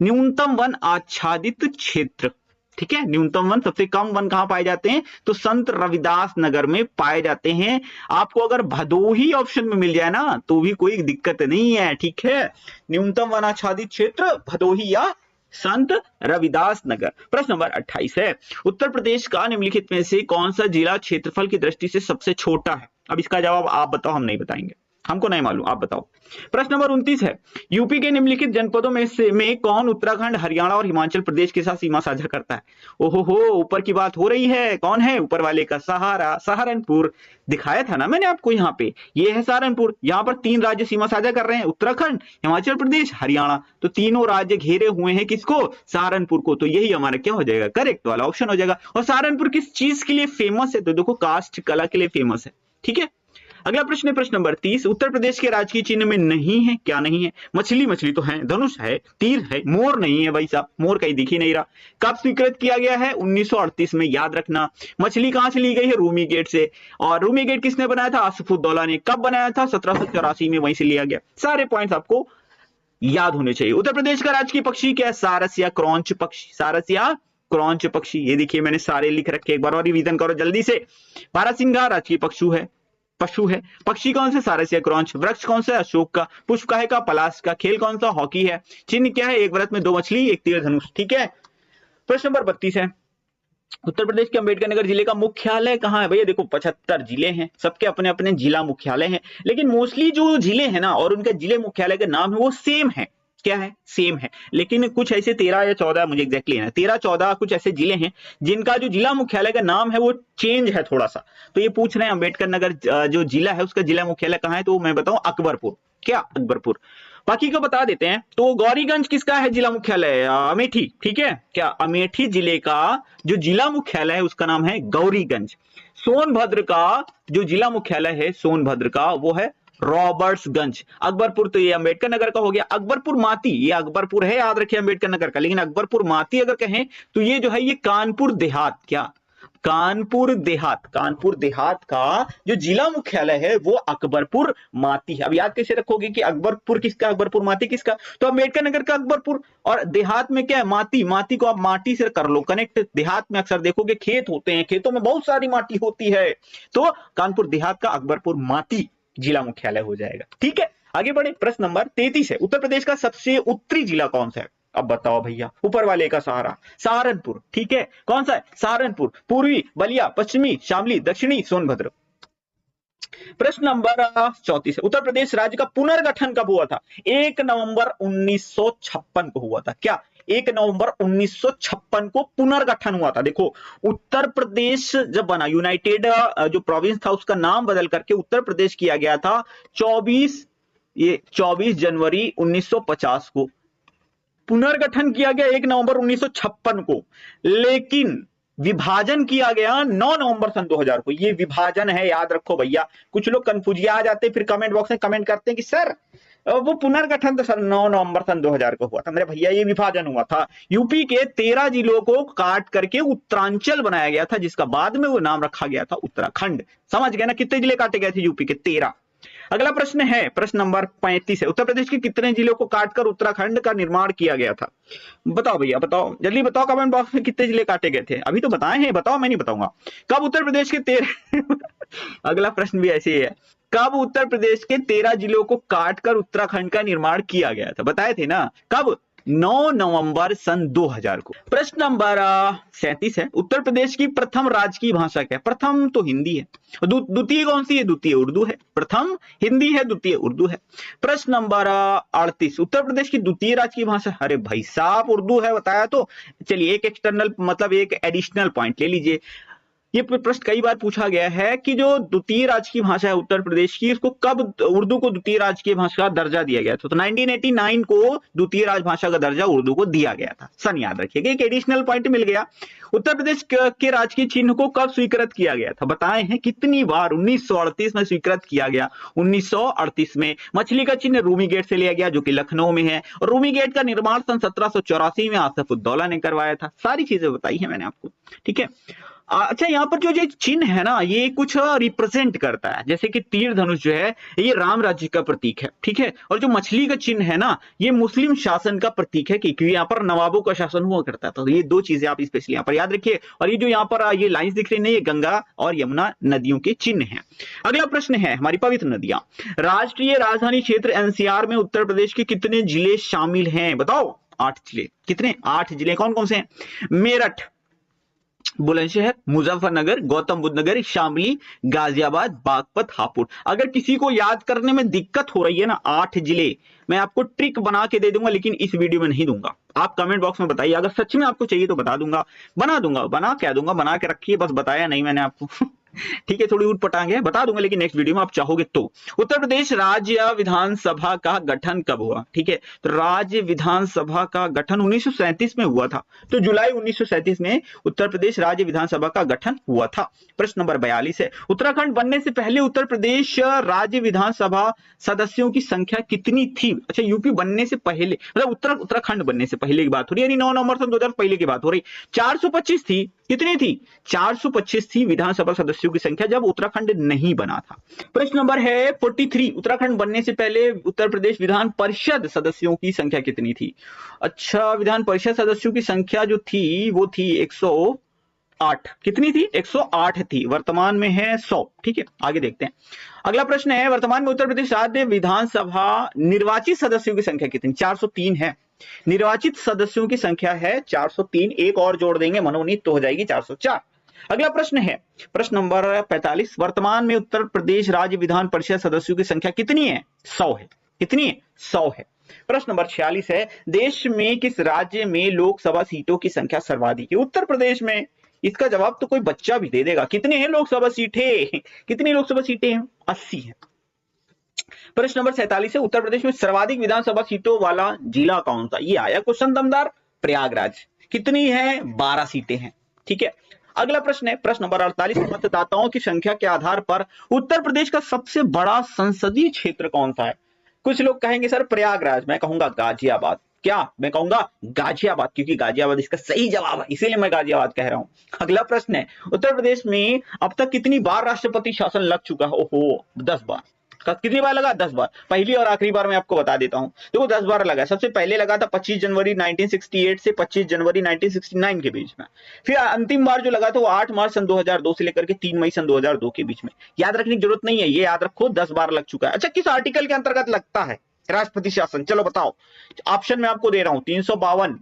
Speaker 1: न्यूनतम वन आच्छादित क्षेत्र, ठीक है, न्यूनतम वन, सबसे कम वन कहां पाए जाते हैं? तो संत रविदास नगर में पाए जाते हैं। आपको अगर भदोही ऑप्शन में मिल जाए ना तो भी कोई दिक्कत नहीं है। ठीक है, न्यूनतम वन आच्छादित क्षेत्र भदोही या संत रविदास नगर। प्रश्न नंबर 28 है, उत्तर प्रदेश का निम्नलिखित में से कौन सा जिला क्षेत्रफल की दृष्टि से सबसे छोटा है? अब इसका जवाब आप बताओ, हम नहीं बताएंगे, हमको नहीं मालूम, आप बताओ। प्रश्न नंबर 29 है, यूपी के निम्नलिखित जनपदों में कौन उत्तराखंड, हरियाणा और हिमाचल प्रदेश के साथ सीमा साझा करता है? ओहो हो, ऊपर की बात हो रही है, कौन है ऊपर वाले का? सहारनपुर दिखाया था ना मैंने आपको, यहाँ पे ये है सहारनपुर। यहाँ पर 3 राज्य सीमा साझा कर रहे हैं, उत्तराखंड, हिमाचल प्रदेश, हरियाणा। तो तीनों राज्य घेरे हुए हैं किसको? सहारनपुर को। तो यही हमारा क्या हो जाएगा? करेक्ट वाला ऑप्शन हो जाएगा। और सहारनपुर किस चीज के लिए फेमस है? तो देखो काष्ठ कला के लिए फेमस है। ठीक है, अगला प्रश्न है प्रश्न नंबर 30, उत्तर प्रदेश के राजकीय चिन्ह में नहीं है, क्या नहीं है? मछली तो है, धनुष है, तीर है, मोर नहीं है भाई साहब, मोर कहीं दिख ही नहीं रहा। कब स्वीकृत किया गया है? 1938 में, याद रखना। मछली कहां से ली गई है? रूमी गेट से। और रूमी गेट किसने बनाया था? आसफुद्दौला ने। कब बनाया था? 1784 में, वहीं से लिया गया। सारे पॉइंट्स आपको याद होने चाहिए। उत्तर प्रदेश का राजकीय पक्षी क्या है? सारस या क्रॉन्च पक्षी, सारस या क्रॉन्च पक्षी। ये देखिए मैंने सारे लिख रखे, एक बार और रिवीजन करो जल्दी से। बारहसिंगा राजकीय पशु है। पक्षी कौन से? सारस या क्रॉन्च। वृक्ष कौन सा? अशोक का। पुष्प काहे का? पलाश का। खेल कौन सा? हॉकी है। चिन्ह क्या है? एक व्रत में 2 मछली, एक तीर धनुष। ठीक है, प्रश्न नंबर 32 है, उत्तर प्रदेश के अंबेडकर नगर जिले का मुख्यालय कहां है? भैया देखो 75 जिले हैं, सबके अपने अपने जिला मुख्यालय हैं, लेकिन मोस्टली जो जिले हैं ना और उनके जिले मुख्यालय के नाम है वो सेम है। क्या है? सेम है। लेकिन कुछ ऐसे 13 या 14, मुझे एग्जैक्टली है 13-14 कुछ ऐसे जिले हैं जिनका जो जिला मुख्यालय का नाम है वो चेंज है थोड़ा सा। तो ये पूछ रहे हैं अंबेडकर नगर जो जिला है उसका जिला मुख्यालय कहां है? तो मैं बताऊं अकबरपुर। क्या? अकबरपुर। बाकी को बता देते हैं। तो गौरीगंज किसका है जिला मुख्यालय? अमेठी। ठीक है, क्या अमेठी जिले का जो जिला मुख्यालय है उसका नाम है गौरीगंज। सोनभद्र का जो जिला मुख्यालय है सोनभद्र का वो है रॉबर्ट्सगंज। अकबरपुर तो ये अंबेडकर नगर का हो गया। अकबरपुर माती, ये अकबरपुर है, याद रखिए अंबेडकर नगर का, लेकिन अकबरपुर माती अगर कहें तो ये जो है ये कानपुर देहात, क्या कानपुर देहात का जो जिला मुख्यालय है वो अकबरपुर माती है। अब याद कैसे रखोगे कि अकबरपुर किसका, अकबरपुर माती किसका, तो अम्बेडकर नगर का अकबरपुर, और देहात में क्या है, माती को आप माटी से कर लो कनेक्ट। देहात में अक्सर देखोगे खेत होते हैं, खेतों में बहुत सारी माटी होती है, तो कानपुर देहात का अकबरपुर माती जिला मुख्यालय हो जाएगा। ठीक है, आगे बढ़े। प्रश्न नंबर 33 है, उत्तर प्रदेश का सबसे उत्तरी जिला कौन सा है? अब बताओ भैया, ऊपर वाले का सहारा, सहारनपुर। ठीक है, कौन सा है? सहारनपुर। पूर्वी बलिया, पश्चिमी शामली, दक्षिणी सोनभद्र। प्रश्न नंबर 34 है, उत्तर प्रदेश राज्य का पुनर्गठन कब हुआ था? 1 नवंबर 1956 को हुआ था। क्या? 1 नवंबर 1956 को पुनर्गठन हुआ था। देखो, उत्तर प्रदेश जब बना, यूनाइटेड जो प्रोविंस था उसका नाम बदल करके उत्तर प्रदेश किया गया था 24 जनवरी 1950 को। पुनर्गठन किया गया 1 नवंबर 1956 को, लेकिन विभाजन किया गया 9 नवंबर सन 2000 को। ये विभाजन है, याद रखो भैया। कुछ लोग कंफ्यूजिया आ जाते हैं, फिर कमेंट बॉक्स में कमेंट करते हैं कि सर वो पुनर्गठन तो सर 9 नवंबर सन 2000 को हुआ था। मेरे भैया, ये विभाजन हुआ था। यूपी के 13 जिलों को काट करके उत्तरांचल बनाया गया था, जिसका बाद में वो नाम रखा गया था उत्तराखंड। समझ गए ना, कितने जिले काटे गए थे यूपी के? 13। अगला प्रश्न है, प्रश्न नंबर 35 है, उत्तर प्रदेश के कितने जिलों को काटकर उत्तराखंड का निर्माण किया गया था? बताओ भैया, बताओ जल्दी बताओ कमेंट बॉक्स में, कितने जिले काटे गए थे? अभी तो बताए हैं, बताओ, मैं नहीं बताऊंगा। कब उत्तर प्रदेश के 13 अगला प्रश्न भी ऐसे ही है, कब उत्तर प्रदेश के 13 जिलों को काटकर उत्तराखंड का निर्माण किया गया था? बताए थे ना, कब? 9 नवंबर सन 2000 को। प्रश्न नंबर 37 है, उत्तर प्रदेश की प्रथम राजकीय भाषा क्या है? प्रथम तो हिंदी है, द्वितीय कौन सी है? द्वितीय उर्दू है। प्रथम हिंदी है, द्वितीय उर्दू है। प्रश्न नंबर 38, उत्तर प्रदेश की द्वितीय राजकीय भाषा? अरे भाई साहब, उर्दू है, बताया तो। चलिए, एक एक्सटर्नल मतलब एक एडिशनल पॉइंट ले लीजिए। ये प्रश्न कई बार पूछा गया है कि जो द्वितीय राजकीय भाषा है उत्तर प्रदेश की, उसको कब उर्दू को द्वितीय राजकीय भाषा का दर्जा दिया गया था? तो 1989 को द्वितीय राजभाषा का दर्जा उर्दू को दिया गया था। सन याद रखिएगा, एक एडिशनल पॉइंट मिल गया। उत्तर प्रदेश के राजकीय चिन्ह को कब स्वीकृत किया गया था? बताए हैं कितनी बार? 1938 में स्वीकृत किया गया। 1938 में मछली का चिन्ह रूमी गेट से लिया गया, जो कि लखनऊ में है, और रूमी गेट का निर्माण सन 1784 में आसफ उद्दौला ने करवाया था। सारी चीजें बताई है मैंने आपको। ठीक है, अच्छा, यहाँ पर जो चिन्ह है ना, ये कुछ रिप्रेजेंट करता है, जैसे कि तीर धनुष जो है ये राम राज्य का प्रतीक है। ठीक है, और जो मछली का चिन्ह है ना, ये मुस्लिम शासन का प्रतीक है, क्योंकि यहाँ पर नवाबों का शासन हुआ करता था। तो ये दो चीजें आप स्पेशली यहाँ पर याद रखिए। और ये जो यहाँ पर ये लाइंस दिख रही है, ये गंगा और यमुना नदियों के चिन्ह हैं। अगला प्रश्न है, हमारी पवित्र नदियां। राष्ट्रीय राजधानी क्षेत्र एनसीआर में उत्तर प्रदेश के कितने जिले शामिल हैं? बताओ। 8 जिले। कितने? 8 जिले। कौन कौन से हैं? मेरठ, बुलंदशहर, मुजफ्फरनगर, गौतम बुद्ध नगर, शामली, गाजियाबाद, बागपत, हापुड़। अगर किसी को याद करने में दिक्कत हो रही है ना, 8 जिले मैं आपको ट्रिक बना के दे दूंगा, लेकिन इस वीडियो में नहीं दूंगा। आप कमेंट बॉक्स में बताइए, अगर सच में आपको चाहिए तो बता दूंगा, बना दूंगा, बना क्या दूंगा, बना के रखिए, बस बताया नहीं मैंने आपको। ठीक है, थोड़ी उटपटांग है, बता दूंगा, लेकिन नेक्स्ट वीडियो में आप चाहोगे तो। उत्तर प्रदेश राज्य विधानसभा का गठन कब हुआ? ठीक है, तो राज्य विधानसभा का गठन 1937 में हुआ था। तो जुलाई 1937 में उत्तर प्रदेश राज्य विधानसभा का गठन हुआ था। प्रश्न नंबर 42 है, उत्तराखंड बनने से पहले उत्तर प्रदेश राज्य विधानसभा सदस्यों की संख्या कितनी थी? अच्छा, यूपी बनने से पहले, मतलब उत्तराखंड बनने से पहले की बात हो रही है, यानी 9 नवंबर सन 2000 पहले की बात हो रही। 425 थी। कितनी थी? 425 थी विधानसभा सदस्यों की संख्या, जब उत्तराखंड नहीं बना था। प्रश्न नंबर है 43, उत्तराखंड बनने से पहले उत्तर प्रदेश विधान परिषद सदस्यों की संख्या कितनी थी? अच्छा, विधान परिषद सदस्यों की संख्या जो थी वो थी 108। कितनी थी? 108 थी। वर्तमान में है 100। ठीक है, आगे देखते हैं। अगला प्रश्न है, वर्तमान में उत्तर प्रदेश राज्य विधानसभा निर्वाचित सदस्यों की संख्या कितनी? 403 है। निर्वाचित सदस्यों की संख्या है 403, एक और जोड़ देंगे मनोनीत तो हो जाएगी 404। अगला प्रश्न है, प्रश्न नंबर 45, वर्तमान में उत्तर प्रदेश राज्य विधान परिषद सदस्यों की संख्या कितनी है? 100 है। कितनी है? 100 है। प्रश्न नंबर 46 है, देश में किस राज्य में लोकसभा सीटों की संख्या सर्वाधिक है? उत्तर प्रदेश में। इसका जवाब तो कोई बच्चा भी दे देगा। कितने हैं लोकसभा सीटें? कितनी लोकसभा सीटें हैं? 80 है। प्रश्न नंबर 47 है, उत्तर प्रदेश में सर्वाधिक विधानसभा सीटों वाला जिला कौन सा? ये आया क्वेश्चन दमदार, प्रयागराज। कितनी है? 12 सीटें हैं। ठीक है, अगला प्रश्न है, प्रश्न नंबर 48, मतदाताओं की संख्या के आधार पर उत्तर प्रदेश का सबसे बड़ा संसदीय क्षेत्र कौन सा है? कुछ लोग कहेंगे सर प्रयागराज, मैं कहूंगा गाजियाबाद। क्या मैं कहूंगा गाजियाबाद, क्योंकि गाजियाबाद इसका सही जवाब है, इसीलिए मैं गाजियाबाद कह रहा हूं। अगला प्रश्न है, उत्तर प्रदेश में अब तक कितनी बार राष्ट्रपति शासन लग चुका है? ओहो 10 बार। कितनी बार लगा? 10 बार। पहली और आखिरी बार मैं आपको बता देता हूं, देखो 10 बार लगा। सबसे पहले लगा था 25 जनवरी 1968 से 25 जनवरी 1969 के बीच में। फिर अंतिम बार जो लगा था वो 8 मार्च सन 2002 से लेकर के 3 मई सन 2002 के बीच में। याद रखने की जरूरत नहीं है, ये याद रखो 10 बार लग चुका है। अच्छा, किस आर्टिकल के अंतर्गत लगता है राष्ट्रपति शासन? चलो बताओ, ऑप्शन में आपको दे रहा हूं, 352,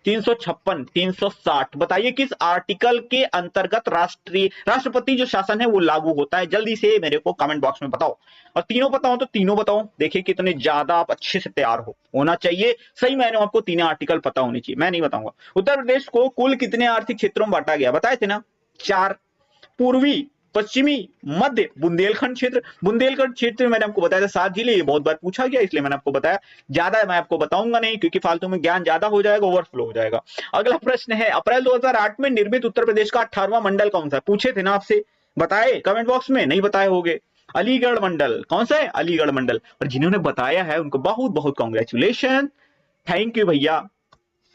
Speaker 1: 356, 360। बताइए किस आर्टिकल के अंतर्गत राष्ट्रपति जो शासन है वो लागू होता है? जल्दी से मेरे को कमेंट बॉक्स में बताओ, और तीनों बताओ तो तीनों बताओ। देखिए कितने ज्यादा आप अच्छे से तैयार होना चाहिए। सही मैंने आपको तीनों आर्टिकल पता होने चाहिए, मैं नहीं बताऊंगा। उत्तर प्रदेश को कुल कितने आर्थिक क्षेत्रों में बांटा गया? बताए थे ना, 4। पूर्वी, पश्चिमी, मध्य, बुंदेलखंड क्षेत्र। बुंदेलखंड क्षेत्र मैंने आपको बताया था 7 जिले, ये बहुत बार पूछा गया इसलिए मैंने आपको बताया। ज्यादा मैं आपको बताऊंगा नहीं, क्योंकि फालतू में ज्ञान ज्यादा हो जाएगा, ओवरफ्लो हो जाएगा। अगला प्रश्न है, अप्रैल 2008 में निर्मित उत्तर प्रदेश का 18वां मंडल कौन सा? पूछे थे ना आपसे, बताए कमेंट बॉक्स में, नहीं बताए होंगे। अलीगढ़ मंडल। कौन सा है? अलीगढ़ मंडल। और जिन्होंने बताया है उनको बहुत बहुत कॉन्ग्रेचुलेशन, थैंक यू भैया।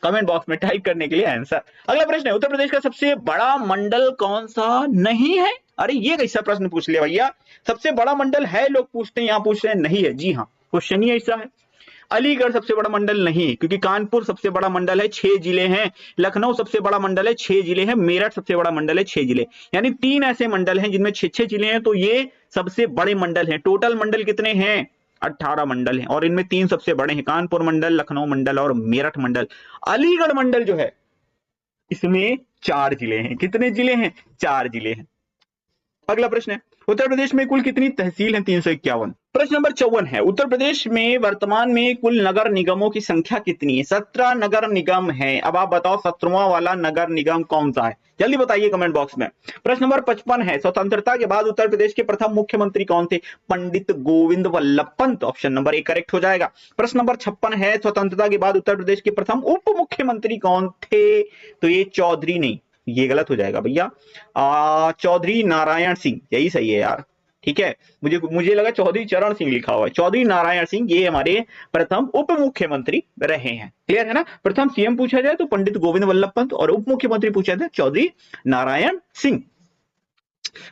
Speaker 1: कमेंट बॉक्स में टाइप करने के लिए आंसर। अगला प्रश्न है, उत्तर प्रदेश का सबसे बड़ा मंडल कौन सा नहीं है? अरे ये कैसा प्रश्न पूछ लिया भैया, सबसे बड़ा मंडल है लोग पूछते हैं, यहां पूछ रहे हैं नहीं है। जी हाँ, क्वेश्चन ही ऐसा है। अलीगढ़ सबसे बड़ा मंडल नहीं है, क्योंकि कानपुर सबसे बड़ा मंडल है, 6 जिले हैं। लखनऊ सबसे बड़ा मंडल है, 6 जिले हैं। मेरठ सबसे बड़ा मंडल है, 6 जिले। यानी 3 ऐसे मंडल हैं जिनमें 6-6 जिले हैं, तो ये सबसे बड़े मंडल हैं। टोटल मंडल कितने हैं? 18 मंडल हैं, और इनमें 3 सबसे बड़े हैं, कानपुर मंडल, लखनऊ मंडल और मेरठ मंडल। अलीगढ़ मंडल जो है इसमें 4 जिले हैं। कितने जिले हैं? 4 जिले हैं। अगला प्रश्न है, उत्तर प्रदेश में कुल कितनी तहसील है? 351। प्रश्न नंबर 54 है, उत्तर प्रदेश में वर्तमान में कुल नगर निगमों की संख्या कितनी है? 17 नगर निगम है। अब आप बताओ 17वां वाला नगर निगम कौन सा है? जल्दी बताइए कमेंट बॉक्स में। प्रश्न नंबर 55 है, स्वतंत्रता के बाद उत्तर प्रदेश के प्रथम मुख्यमंत्री कौन थे? Pandit Govind Vallabh Pant. Option number 1 correct हो जाएगा। प्रश्न नंबर 56 है, स्वतंत्रता के बाद उत्तर प्रदेश के प्रथम उप मुख्यमंत्री कौन थे? तो ये चौधरी नहीं, ये गलत हो जाएगा भैया, चौधरी नारायण सिंह, यही सही है यार। ठीक है, मुझे लगा चौधरी चरण सिंह लिखा हुआ है, चौधरी नारायण सिंह ये हमारे प्रथम उप मुख्यमंत्री रहे हैं। क्लियर है ना? प्रथम सीएम पूछा जाए तो पंडित गोविंद वल्लभ पंत, और उप मुख्यमंत्री पूछा जाए चौधरी नारायण सिंह।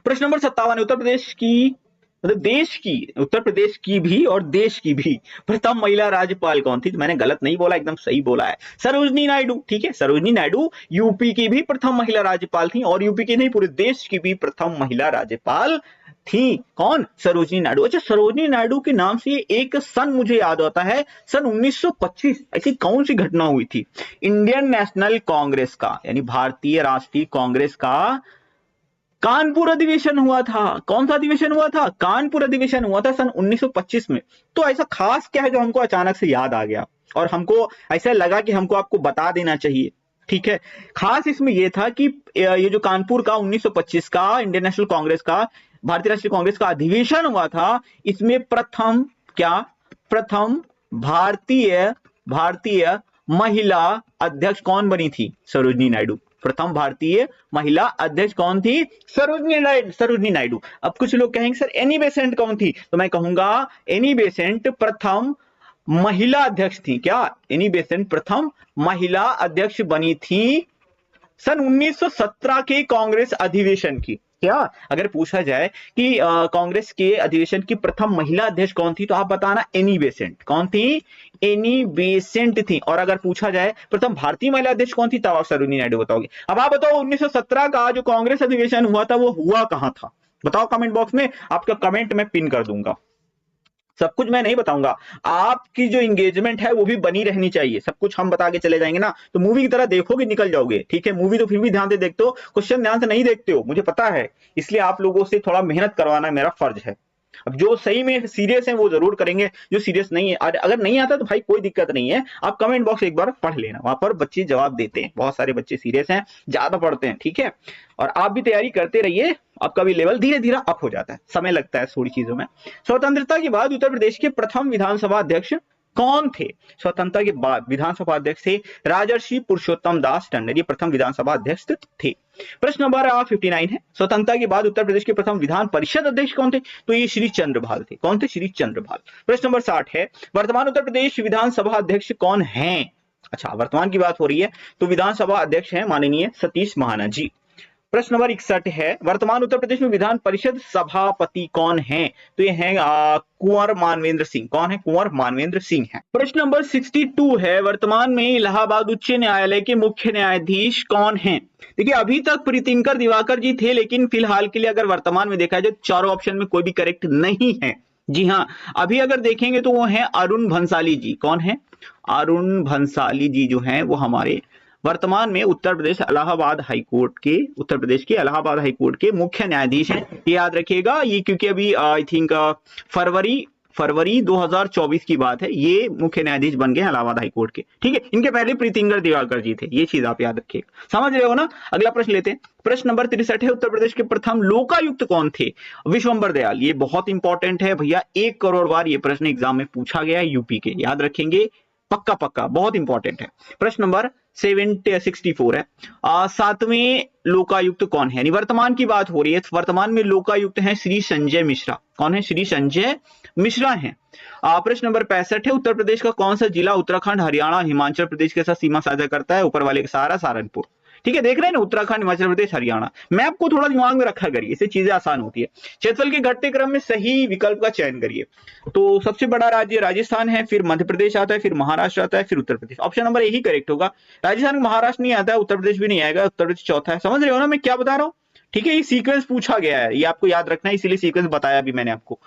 Speaker 1: प्रश्न नंबर 57, उत्तर प्रदेश की, मतलब देश की, उत्तर प्रदेश की भी और देश की भी प्रथम महिला राज्यपाल कौन थी? तो मैंने गलत नहीं बोला, एकदम सही बोला है, सरोजनी नायडू। ठीक है, सरोजनी नायडू यूपी की भी प्रथम महिला राज्यपाल थी, और यूपी की नहीं पूरे देश की भी प्रथम महिला राज्यपाल थी। कौन? सरोजनी नायडू। अच्छा, सरोजनी नायडू के नाम से एक सन मुझे याद आता है, सन 1925। ऐसी कौन सी घटना हुई थी? इंडियन नेशनल कांग्रेस का, यानी भारतीय राष्ट्रीय कांग्रेस का कानपुर अधिवेशन हुआ था। कौन सा अधिवेशन हुआ था? कानपुर अधिवेशन हुआ था सन 1925 में। तो ऐसा खास क्या है जो हमको अचानक से याद आ गया, और हमको ऐसा लगा कि हमको आपको बता देना चाहिए? ठीक है, खास इसमें यह था कि ये जो कानपुर का 1925 का इंडियन नेशनल कांग्रेस का, भारतीय राष्ट्रीय कांग्रेस का अधिवेशन हुआ था, इसमें प्रथम क्या? प्रथम भारतीय महिला अध्यक्ष कौन बनी थी? सरोजनी नायडू। प्रथम भारतीय महिला अध्यक्ष कौन थी? सरोजनी नायडू। अब कुछ लोग कहेंगे सर एनी बेसेंट कौन थी? तो मैं कहूंगा एनी बेसेंट प्रथम महिला अध्यक्ष थी। क्या? एनी बेसेंट प्रथम महिला अध्यक्ष बनी थी सन 1917 के कांग्रेस अधिवेशन की। क्या अगर पूछा जाए कि कांग्रेस के अधिवेशन की प्रथम महिला अध्यक्ष कौन थी, तो आप बताना एनी बेसेंट। कौन थी? एनी बेसेंट थी। और अगर पूछा जाए प्रथम भारतीय महिला अध्यक्ष कौन थी, तब आप सरोजनी नायडू बताओगे। अब आप बताओ 1917 का जो कांग्रेस अधिवेशन हुआ था वो हुआ कहां था? बताओ कमेंट बॉक्स में, आपका कमेंट मैं पिन कर दूंगा। सब कुछ मैं नहीं बताऊंगा, आपकी जो एंगेजमेंट है वो भी बनी रहनी चाहिए। सब कुछ हम बता के चले जाएंगे ना, तो मूवी की तरह देखोगे निकल जाओगे। ठीक है, मूवी तो फिर भी ध्यान से देखते हो, क्वेश्चन ध्यान से नहीं देखते हो, मुझे पता है, इसलिए आप लोगों से थोड़ा मेहनत करवाना मेरा फर्ज है। अब जो सही में सीरियस है वो जरूर करेंगे, जो सीरियस नहीं है, अगर नहीं आता तो भाई कोई दिक्कत नहीं है, आप कमेंट बॉक्स एक बार पढ़ लेना, वहां पर बच्चे जवाब देते हैं, बहुत सारे बच्चे सीरियस हैं, ज्यादा पढ़ते हैं। ठीक है, और आप भी तैयारी करते रहिए, आपका भी लेवल धीरे धीरे अप हो जाता है, समय लगता है थोड़ी चीजों में। स्वतंत्रता के बाद उत्तर प्रदेश के प्रथम विधानसभा अध्यक्ष कौन थे? स्वतंत्रता के बाद विधानसभा अध्यक्ष थे राजर्षि पुरुषोत्तम दास टंडन, ये प्रथम विधानसभा अध्यक्ष थे। प्रश्न नंबर 59 है, स्वतंत्रता के बाद उत्तर प्रदेश के प्रथम विधान परिषद अध्यक्ष कौन थे? तो ये श्री चंद्रभाल थे। कौन थे? श्री चंद्रभाल। प्रश्न नंबर 60 है, वर्तमान उत्तर प्रदेश विधानसभा अध्यक्ष कौन हैं? अच्छा, वर्तमान की बात हो रही है तो विधानसभा अध्यक्ष हैं माननीय सतीश महाना जी। प्रश्न नंबर 61 है, वर्तमान उत्तर प्रदेश में विधान परिषद सभापति कौन है? तो ये है कुंवर मानवेंद्र सिंह। कौन है? कुंवर मानवेंद्र सिंह है। प्रश्न नंबर 62 है, वर्तमान में इलाहाबाद उच्च न्यायालय के मुख्य न्यायाधीश कौन हैं? देखिए, अभी तक प्रीतिंकर दिवाकर जी थे, लेकिन फिलहाल के लिए अगर वर्तमान में देखा जाए चारों ऑप्शन में कोई भी करेक्ट नहीं है। जी हाँ, अभी अगर देखेंगे तो वो है अरुण भंसाली जी। कौन है? अरुण भंसाली जी जो हैं वो हमारे वर्तमान में उत्तर प्रदेश इलाहाबाद हाईकोर्ट के मुख्य न्यायाधीश हैं। ये याद रखिएगा, ये क्योंकि अभी आई थिंक फरवरी 2024 की बात है, ये मुख्य न्यायाधीश बन गए इलाहाबाद हाईकोर्ट के। ठीक है, इनके पहले प्रीतिंगर दिवाकर जी थे, ये चीज आप याद रखिएगा। समझ रहे हो ना? अगला प्रश्न लेते हैं। प्रश्न नंबर 63 है, उत्तर प्रदेश के प्रथम लोकायुक्त कौन थे? विश्वंभर दयाल। ये बहुत इंपॉर्टेंट है भैया, 1 करोड़ बार ये प्रश्न एग्जाम में पूछा गया है यूपी के, याद रखेंगे, पक्का पक्का, बहुत इंपॉर्टेंट है। प्रश्न नंबर 64 है, 7वें लोकायुक्त कौन है? वर्तमान की बात हो रही है, वर्तमान में लोकायुक्त हैं श्री संजय मिश्रा। कौन है? श्री संजय मिश्रा हैं। प्रश्न नंबर 65 है, उत्तर प्रदेश का कौन सा जिला उत्तराखंड, हरियाणा, हिमाचल प्रदेश के साथ सीमा साझा करता है? ऊपर वाले का सहारा, सहारनपुर। ठीक है, देख रहे हैं ना, उत्तराखंड, हिमाचल प्रदेश, हरियाणा। मैप को थोड़ा दिमाग में रखा करिए, इससे चीजें आसान होती है। क्षेत्रफल के घटते क्रम में सही विकल्प का चयन करिए। तो सबसे बड़ा राज्य राजस्थान है, फिर मध्य प्रदेश आता है, फिर महाराष्ट्र आता है, फिर उत्तर प्रदेश। ऑप्शन नंबर यही करेक्ट होगा। राजस्थान, महाराष्ट्र नहीं आता है, उत्तर प्रदेश भी नहीं आएगा, उत्तर प्रदेश चौथा है। समझ रहे हो ना मैं क्या बता रहा हूँ? ठीक है, ये सीक्वेंस पूछा गया है, ये आपको याद रखना है, इसीलिए सीक्वेंस बताया भी मैंने आपको।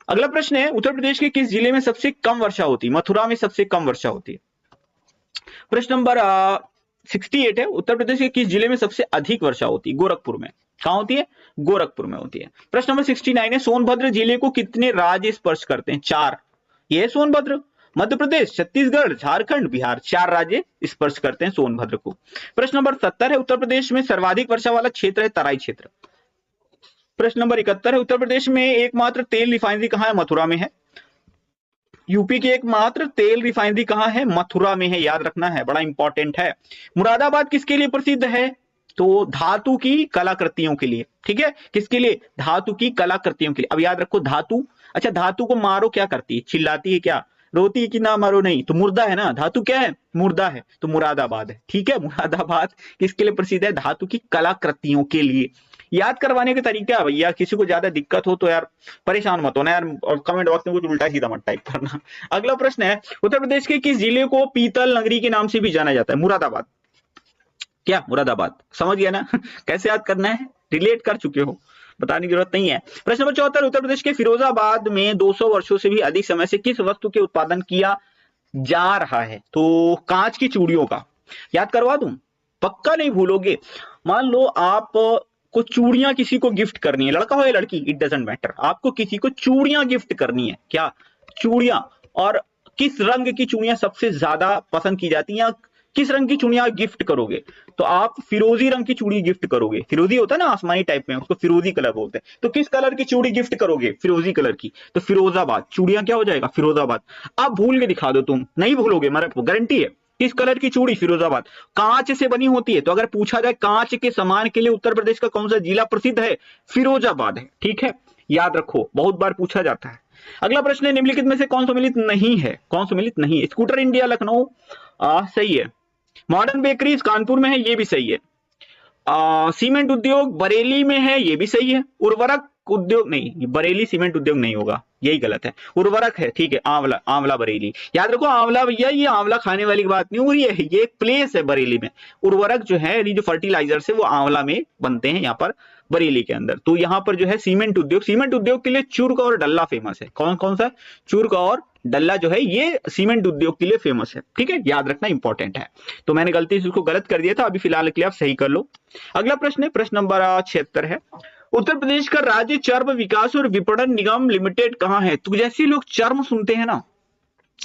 Speaker 1: अगला प्रश्न है, उत्तर प्रदेश के किस जिले में सबसे कम वर्षा होती है? मथुरा में सबसे कम वर्षा होती है। प्रश्न नंबर 68 है, उत्तर प्रदेश के किस जिले में सबसे अधिक वर्षा होती है? गोरखपुर में। कहां होती है? गोरखपुर में होती है। प्रश्न नंबर 69 है, सोनभद्र जिले को कितने राज्य स्पर्श करते हैं? 4। ये है सोनभद्र। मध्य प्रदेश, छत्तीसगढ़, झारखंड, बिहार, 4 राज्य स्पर्श करते हैं सोनभद्र को। प्रश्न नंबर 70 है, उत्तर प्रदेश में सर्वाधिक वर्षा वाला क्षेत्र है तराई क्षेत्र। प्रश्न नंबर 71 है, उत्तर प्रदेश में एकमात्र तेल रिफाइनरी कहां है? मथुरा में है। यूपी की एकमात्र तेल रिफाइनरी कहां है? मथुरा में है, याद रखना है, बड़ा इंपॉर्टेंट है। मुरादाबाद किसके लिए प्रसिद्ध है? तो धातु की कलाकृतियों के लिए। ठीक है, किसके लिए? धातु की कलाकृतियों के लिए। अब याद रखो, धातु, अच्छा धातु को मारो क्या करती है? चिल्लाती है क्या? रोती है कि ना मारो? नहीं, तो मुर्दा है ना, धातु क्या है? मुर्दा है, तो मुरादाबाद है। ठीक है, मुरादाबाद किसके लिए प्रसिद्ध है? धातु की कलाकृतियों के लिए। याद करवाने का तरीका है भैया, किसी को ज्यादा दिक्कत हो तो यार परेशान मत होना यार, और कमेंट बॉक्स में कुछ उल्टा सीधा मत टाइप करना। अगला प्रश्न है, उत्तर प्रदेश के किस जिले को पीतल नगरी के नाम से भी जाना जाता है? मुरादाबाद। क्या? मुरादाबाद। समझ गया ना? कैसे याद करना है? रिलेट कर चुके हो, बताने की जरूरत नहीं है। प्रश्न नंबर 74, उत्तर प्रदेश के फिरोजाबाद में 200 वर्षों से भी अधिक समय से किस वस्तु के उत्पादन किया जा रहा है? तो कांच की चूड़ियों का। याद करवा दूं, पक्का नहीं भूलोगे। मान लो आप को चूड़ियां किसी को गिफ्ट करनी है, लड़का हो या लड़की, इट डजंट मैटर, आपको किसी को चूड़ियां गिफ्ट करनी है। क्या? चूड़ियां। और किस रंग की चूड़ियां सबसे ज्यादा पसंद की जाती हैं? किस रंग की चूड़ियां गिफ्ट करोगे? तो आप फिरोजी रंग की चूड़ी गिफ्ट करोगे। फिरोजी होता है ना आसमानी टाइप में, उसको फिरोजी कलर बोलते हैं। तो किस कलर की चूड़ी गिफ्ट करोगे? फिरोजी कलर की। तो फिरोजाबाद, चूड़ियां क्या हो जाएगा? फिरोजाबाद। आप भूल के दिखा दो, तुम नहीं भूलोगे, मेरा गारंटी है। किस कलर की चूड़ी? फिरोजाबाद। कांच से बनी होती है, तो अगर पूछा जाए कांच के सामान के लिए उत्तर प्रदेश का कौन सा जिला प्रसिद्ध है? फिरोजाबाद है। ठीक है, याद रखो, बहुत बार पूछा जाता है। अगला प्रश्न है, निम्नलिखित में से कौन सम्मिलित नहीं है? कौन सम्मिलित नहीं है? स्कूटर इंडिया लखनऊ सही है। मॉडर्न बेकरीज कानपुर में है, ये भी सही है। सीमेंट उद्योग बरेली में है, ये भी सही है। उर्वरक उद्योग नहीं, बरेली सीमेंट उद्योग नहीं होगा, यही गलत है। उर्वरक है, ठीक है, आंवला, आंवला बरेली। याद रखो, आंवला भैया, ये आंवला खाने वाली बात नहीं हो रही है, ये एक प्लेस है बरेली में। उर्वरक जो है, जो फर्टिलाइजर्स है, वो आंवला में बनते हैं यहाँ पर बरेली के अंदर। तो यहाँ पर जो है सीमेंट उद्योग के लिए चूर्क और डल्ला फेमस है। कौन कौन सा? चूर्क और डल्ला जो है ये सीमेंट उद्योग के लिए फेमस है। ठीक है, याद रखना इंपॉर्टेंट है। तो मैंने गलती से उसको गलत कर दिया था, अभी फिलहाल के लिए आप सही कर लो। अगला प्रश्न है, प्रश्न नंबर 76 है, उत्तर प्रदेश का राज्य चर्म विकास और विपणन निगम लिमिटेड कहां है? तो जैसे लोग चर्म सुनते हैं ना,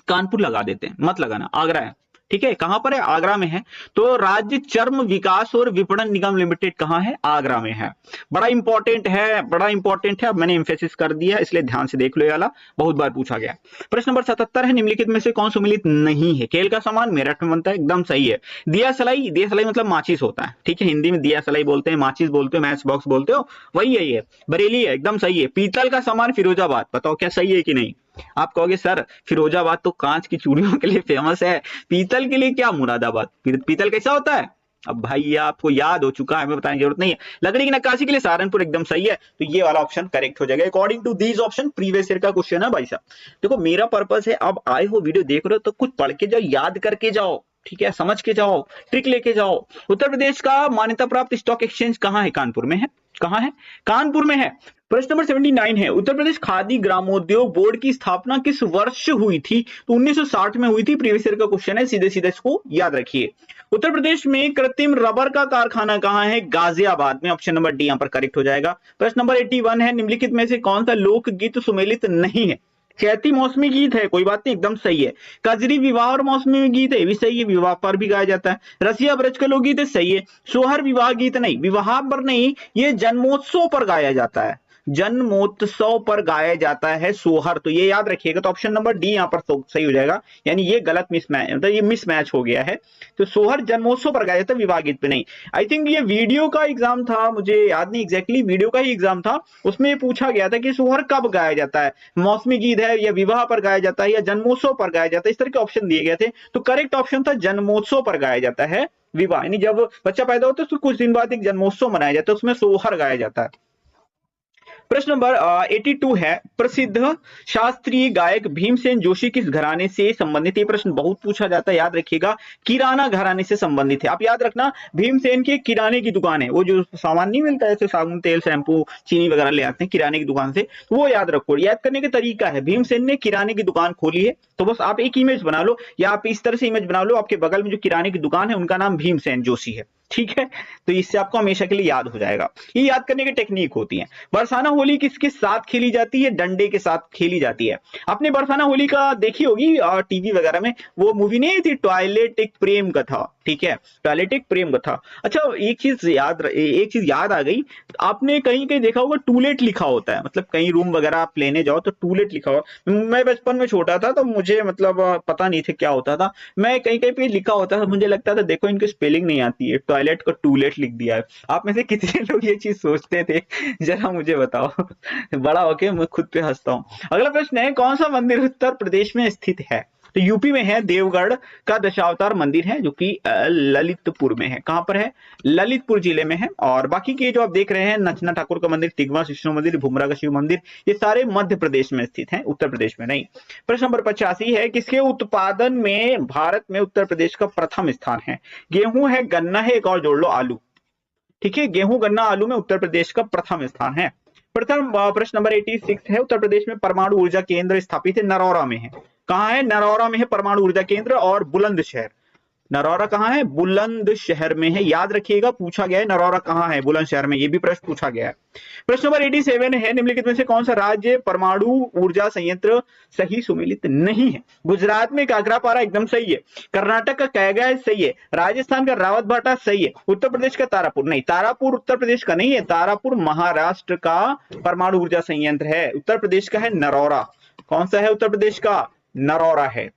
Speaker 1: कानपुर लगा देते हैं, मत लगाना, आगरा है। ठीक है, कहां पर है? आगरा में है। तो राज्य चर्म विकास और विपणन निगम लिमिटेड कहां है? आगरा में है। बड़ा इंपॉर्टेंट है, बड़ा इंपॉर्टेंट है। अब मैंने एम्फेसिस कर दिया, इसलिए ध्यान से देख लो, ये वाला बहुत बार पूछा गया। प्रश्न नंबर 77 है, निम्नलिखित में से कौन सम्मिलित नहीं है? खेल का सामान मेरठ में बनता है, एकदम सही है। दिया सलाई, दिया सलाई मतलब माचिस होता है। ठीक है, हिंदी में दिया सलाई बोलते हैं, माचिस बोलते हो, मैच बॉक्स बोलते हो, वही यही है। बरेली है, एकदम सही है। पीतल का सामान फिरोजाबाद, बताओ क्या सही है कि नहीं? आप कहोगे सर फिरोजाबाद तो कांच की चूड़ियों के लिए फेमस है, पीतल के लिए क्या मुरादाबाद? पीतल कैसा होता है? अब भाई ये आपको याद हो चुका है, हमें बताने की जरूरत नहीं है। लकड़ी की नक्काशी के लिए सहारनपुर एकदम सही है, तो ये वाला ऑप्शन करेक्ट हो जाएगा according to these option. Previous year का क्वेश्चन है भाई साहब। देखो मेरा पर्पस है, अब आए हो वीडियो देख रहे हो तो कुछ पढ़ के जाओ, याद करके जाओ, ठीक है, समझ के जाओ, ट्रिक लेके जाओ। उत्तर प्रदेश का मान्यता प्राप्त स्टॉक एक्सचेंज कहाँ है? कानपुर में है। कहाँ है? कानपुर में है। प्रश्न नंबर 79 है, उत्तर प्रदेश खादी ग्रामोद्योग बोर्ड की स्थापना किस वर्ष हुई थी? तो 1960 में हुई थी। प्रीवियस ईयर का क्वेश्चन है, सीधे सीधे इसको याद रखिए। उत्तर प्रदेश में कृत्रिम रबर का कारखाना कहाँ है? गाजियाबाद में। ऑप्शन नंबर डी यहाँ पर करेक्ट हो जाएगा। प्रश्न नंबर 81 है, निम्नलिखित में से कौन सा लोकगीत सुमेलित नहीं है? चैती मौसमी गीत है, कोई बात नहीं, एकदम सही है। कजरी विवाह और मौसमी गीत है, ये भी सही है, विवाह पर भी गाया जाता है। रसिया ब्रज का लोकगीत है, सही है। सोहर विवाह गीत नहीं, विवाह पर नहीं, ये जन्मोत्सव पर गाया जाता है, जन्मोत्सव पर गाया जाता है सोहर, तो ये याद रखिएगा। तो ऑप्शन नंबर डी यहाँ पर सही हो जाएगा, यानी ये गलत मिसमैच, मतलब ये मिसमैच हो गया है। तो सोहर जन्मोत्सव पर गाया जाता है, विवाह गीत पे नहीं। आई थिंक ये वीडियो का एग्जाम था, मुझे याद नहीं एग्जैक्टली, वीडियो का ही एग्जाम था, उसमें पूछा गया था कि सोहर कब गाया जाता है, मौसमी गीत है या विवाह पर गाया जाता है या जन्मोत्सव पर गाया जाता है, इस तरह के ऑप्शन दिए गए थे। तो करेक्ट ऑप्शन था जन्मोत्सव पर गाया जाता है विवाह, यानी जब बच्चा पैदा होता है तो कुछ दिन बाद एक जन्मोत्सव मनाया जाता है, उसमें सोहर गाया जाता है। प्रश्न नंबर 82 है, प्रसिद्ध शास्त्रीय गायक भीमसेन जोशी किस घराने से संबंधित? ये प्रश्न बहुत पूछा जाता है, याद रखिएगा, किराना घराने से संबंधित है। आप याद रखना, भीमसेन की किराने की दुकान है, वो जो सामान नहीं मिलता है जैसे साबुन, तेल, शैम्पू, चीनी वगैरह ले आते हैं किराने की दुकान से, तो वो याद रखो। याद करने का तरीका है, भीमसेन ने किराने की दुकान खोली है, तो बस आप एक इमेज बना लो, या आप इस तरह से इमेज बना लो, आपके बगल में जो किराने की दुकान है उनका नाम भीमसेन जोशी है, ठीक है। तो इससे आपको हमेशा के लिए याद हो जाएगा। ये याद करने की टेक्निक होती है। बरसाना होली किसके साथ खेली जाती है? डंडे के साथ खेली जाती है। आपने बरसाना होली का देखी होगी टीवी वगैरह में, वो मूवी नहीं थी टॉयलेट एक प्रेम कथा, ठीक है, टॉयलेट एक प्रेम कथा। अच्छा एक चीज याद आ गई, आपने कहीं कहीं देखा होगा टूलेट लिखा होता है, मतलब कहीं रूम वगैरह आप लेने जाओ तो टूलेट लिखा हुआ। मैं बचपन में छोटा था तो मुझे मतलब पता नहीं था क्या होता था, मैं कहीं कहीं पे लिखा होता था, मुझे लगता था देखो इनकी स्पेलिंग नहीं आती है, टॉयलेट को टूलेट लिख दिया है। आप में से कितने लोग ये चीज सोचते थे, जरा मुझे बताओ। बड़ा होके मैं खुद पे हंसता हूँ। अगला प्रश्न है, कौन सा मंदिर उत्तर प्रदेश में स्थित है? तो यूपी में है, देवगढ़ का दशावतार मंदिर है जो कि ललितपुर में है। कहां पर है? ललितपुर जिले में है। और बाकी के जो आप देख रहे हैं, नचना ठाकुर का मंदिर, तिगवा विष्णु मंदिर, भुमरा का शिव मंदिर, ये सारे मध्य प्रदेश में स्थित हैं, उत्तर प्रदेश में नहीं। प्रश्न नंबर 85 है, किसके उत्पादन में भारत में उत्तर प्रदेश का प्रथम स्थान है? गेहूं है, गन्ना है, एक और जोड़ लो आलू, ठीक है, गेहूं, गन्ना, आलू में उत्तर प्रदेश का प्रथम स्थान है। प्रश्न नंबर 86 है, उत्तर प्रदेश में परमाणु ऊर्जा केंद्र स्थापित है, नरौरा में है। कहां है? नरौरा में है परमाणु ऊर्जा केंद्र। और बुलंदशहर, नरौरा कहां है? बुलंदशहर में है, याद रखिएगा, पूछा गया है नरौरा कहां है, बुलंदशहर में, ये भी प्रश्न पूछा गया है। प्रश्न नंबर 87 है, निम्नलिखित में से कौन सा राज्य परमाणु ऊर्जा संयंत्र सही सुमेलित नहीं है? गुजरात में काकरापारा एकदम सही है, कर्नाटक का कैगा सही है, राजस्थान का रावतभाटा सही है, उत्तर प्रदेश का तारापुर नहीं, तारापुर उत्तर प्रदेश का नहीं है, तारापुर महाराष्ट्र का परमाणु ऊर्जा संयंत्र है। उत्तर प्रदेश का है नरौरा। कौन सा है उत्तर प्रदेश का? नरौरा है।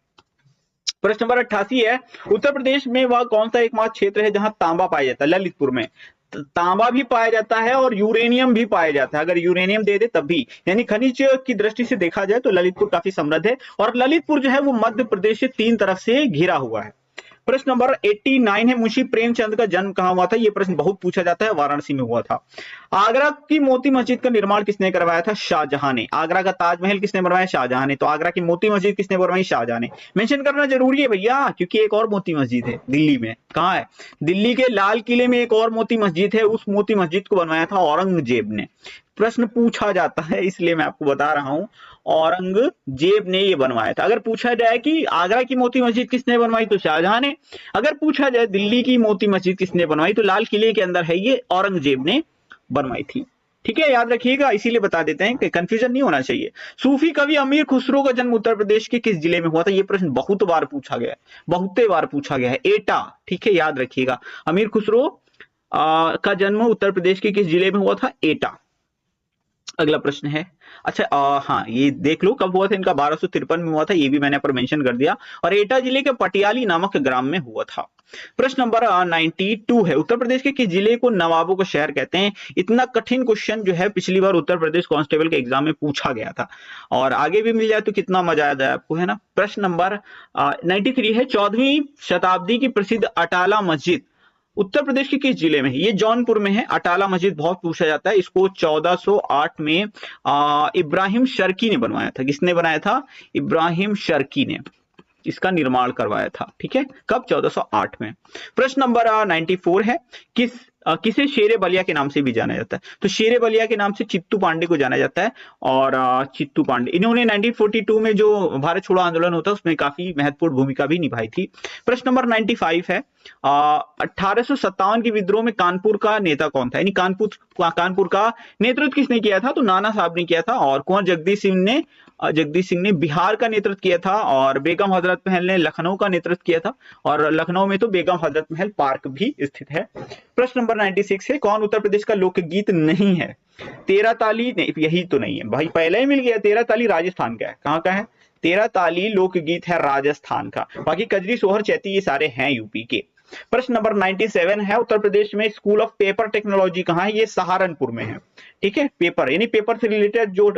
Speaker 1: प्रश्न नंबर 88 है, उत्तर प्रदेश में वह कौन सा एकमात्र क्षेत्र है जहां तांबा पाया जाता है? ललितपुर में तांबा भी पाया जाता है और यूरेनियम भी पाया जाता है, अगर यूरेनियम दे दे तब भी, यानी खनिज की दृष्टि से देखा जाए तो ललितपुर काफी समृद्ध है। और ललितपुर जो है वो मध्य प्रदेश से 3 तरफ से घिरा हुआ है। प्रश्न नंबर 89 है, मुंशी प्रेमचंद का जन्म कहां हुआ था? यह प्रश्न बहुत पूछा जाता है, वाराणसी में हुआ था। आगरा की मोती मस्जिद का निर्माण किसने करवाया था? शाहजहां ने। आगरा का ताजमहल किसने बनवाया? शाहजहां ने। तो आगरा की मोती मस्जिद किसने बनवाई? शाहजहां ने। मेंशन करना जरूरी है भैया, क्योंकि एक और मोती मस्जिद है दिल्ली में। कहां है? दिल्ली के लाल किले में एक और मोती मस्जिद है, उस मोती मस्जिद को बनवाया था औरंगजेब ने। प्रश्न पूछा जाता है इसलिए मैं आपको बता रहा हूं, औरंगजेब ने ये बनवाया था। अगर पूछा जाए कि आगरा की मोती मस्जिद किसने बनवाई तो शाहजहां ने। अगर पूछा जाए दिल्ली की मोती मस्जिद किसने बनवाई तो लाल किले के अंदर है, ये औरंगजेब ने बनवाई थी। ठीक है, याद रखिएगा, इसीलिए बता देते हैं कि कंफ्यूजन नहीं होना चाहिए। सूफी कवि अमीर खुसरो का जन्म उत्तर प्रदेश के किस जिले में हुआ था? ये प्रश्न बहुत बार पूछा गया है, बहुते बार पूछा गया है। एटा, ठीक है, याद रखिएगा, अमीर खुसरो का जन्म उत्तर प्रदेश के किस जिले में हुआ था? एटा। अगला प्रश्न है, अच्छा हाँ, ये देख लो कब हुआ था इनका, 1253 में हुआ था, ये भी मैंने पर मेंशन कर दिया, और एटा जिले के पटियाली नामक ग्राम में हुआ था। प्रश्न नंबर 92 है, उत्तर प्रदेश के किस जिले को नवाबों का शहर कहते हैं? इतना कठिन क्वेश्चन जो है पिछली बार उत्तर प्रदेश कांस्टेबल के एग्जाम में पूछा गया था, और आगे भी मिल जाए तो कितना मजा आ जाए आपको, है ना। प्रश्न नंबर 93 है, 14वीं शताब्दी की प्रसिद्ध अटाला मस्जिद उत्तर प्रदेश के किस जिले में है? ये जौनपुर में है। अटाला मस्जिद बहुत पूछा जाता है, इसको 1408 में इब्राहिम शर्की ने बनवाया था। किसने बनाया था? इब्राहिम शर्की ने इसका निर्माण करवाया था। ठीक है, कब? 1408 में। प्रश्न नंबर 94 है, किसे शेरे बलिया के नाम से भी जाना जाता है? तो शेरे बलिया के नाम से चित्तू पांडे को जाना जाता है, और चित्तू पांडे इन्होंने 1942 में जो भारत छोड़ो आंदोलन होता है उसमें काफी महत्वपूर्ण भूमिका भी निभाई थी। प्रश्न नंबर 95 है, 1857 के विद्रोह में कानपुर का नेता कौन था? यानी कानपुर का नेतृत्व किसने किया था? तो नाना साहब ने किया था। और कौन? जगदीश सिंह ने बिहार का नेतृत्व किया था, और बेगम हजरत महल ने लखनऊ का नेतृत्व किया था, और लखनऊ में तो बेगम हजरत महल पार्क भी स्थित है। प्रश्न नंबर 96 है, कौन उत्तर प्रदेश का लोकगीत नहीं है? तेरा ताली नहीं, यही तो नहीं है भाई, पहले ही मिल गया। तेरा ताली राजस्थान का है। कहाँ का है? तेरा ताली लोकगीत है राजस्थान का। बाकी कजरी, सोहर, चैती ये सारे हैं यूपी के। प्रश्न नंबर 97 है, उत्तर प्रदेश में स्कूल ऑफ पेपर टेक्नोलॉजी कहाँ है? ये सहारनपुर में है। ठीक है, पेपर यानी पेपर से रिलेटेड जो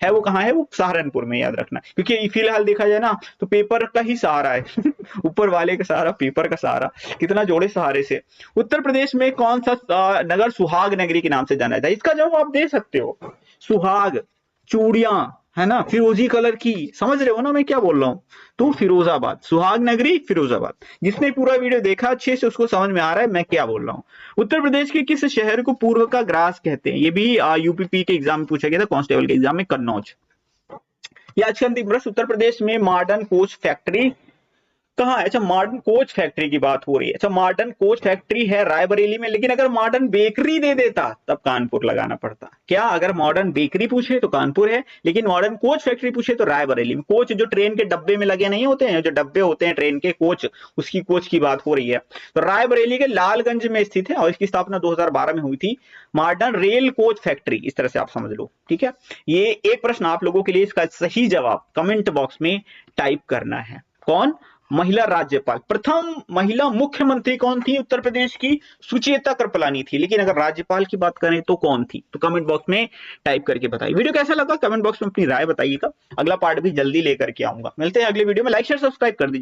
Speaker 1: है वो कहाँ है? वो सहारनपुर में, याद रखना, क्योंकि फिलहाल देखा जाए ना तो पेपर का ही सहारा है ऊपर वाले का सहारा, पेपर का सहारा, कितना जोड़े सहारे से। उत्तर प्रदेश में कौन सा नगर सुहाग नगरी के नाम से जाना जाता है? इसका जवाब आप दे सकते हो। सुहाग, चूड़ियां, है ना, फिरोजी कलर की, समझ रहे हो ना मैं क्या बोल रहा हूँ? तो फिरोजाबाद, सुहाग नगरी फिरोजाबाद। जिसने पूरा वीडियो देखा अच्छे से उसको समझ में आ रहा है मैं क्या बोल रहा हूँ। उत्तर प्रदेश के किस शहर को पूर्व का ग्रास कहते हैं? ये भी यूपीपी के एग्जाम में पूछा गया था, कांस्टेबल के एग्जाम में, कन्नौज। ये आज का अंतिम प्रश्न, उत्तर प्रदेश में मॉडर्न कोच फैक्ट्री कहाँ है? अच्छा, मॉडर्न कोच फैक्ट्री की बात हो रही है। अच्छा, मॉडर्न कोच फैक्ट्री है रायबरेली में, लेकिन अगर मॉडर्न बेकरी दे देता तब कानपुर लगाना पड़ता। क्या? अगर मॉडर्न बेकरी पूछे तो कानपुर है, लेकिन मॉडर्न कोच फैक्ट्री पूछे तो रायबरेली में। कोच जो ट्रेन के डब्बे में लगे नहीं होते हैं, जो डब्बे होते हैं ट्रेन के कोच, उसकी कोच की बात हो रही है। तो रायबरेली के लालगंज में स्थित है, और इसकी स्थापना 2012 में हुई थी। मॉडर्न रेल कोच फैक्ट्री, इस तरह से आप समझ लो। ठीक है, ये एक प्रश्न आप लोगों के लिए, इसका सही जवाब कमेंट बॉक्स में टाइप करना है। कौन? महिला राज्यपाल। प्रथम महिला मुख्यमंत्री कौन थी उत्तर प्रदेश की? सुचेता कृपलानी थी। लेकिन अगर राज्यपाल की बात करें तो कौन थी? तो कमेंट बॉक्स में टाइप करके बताइए। वीडियो कैसा लगा कमेंट बॉक्स में अपनी राय बताइएगा। अगला पार्ट भी जल्दी लेकर के आऊंगा। मिलते हैं अगले वीडियो में। लाइक शेयर सब्सक्राइब कर दीजिए।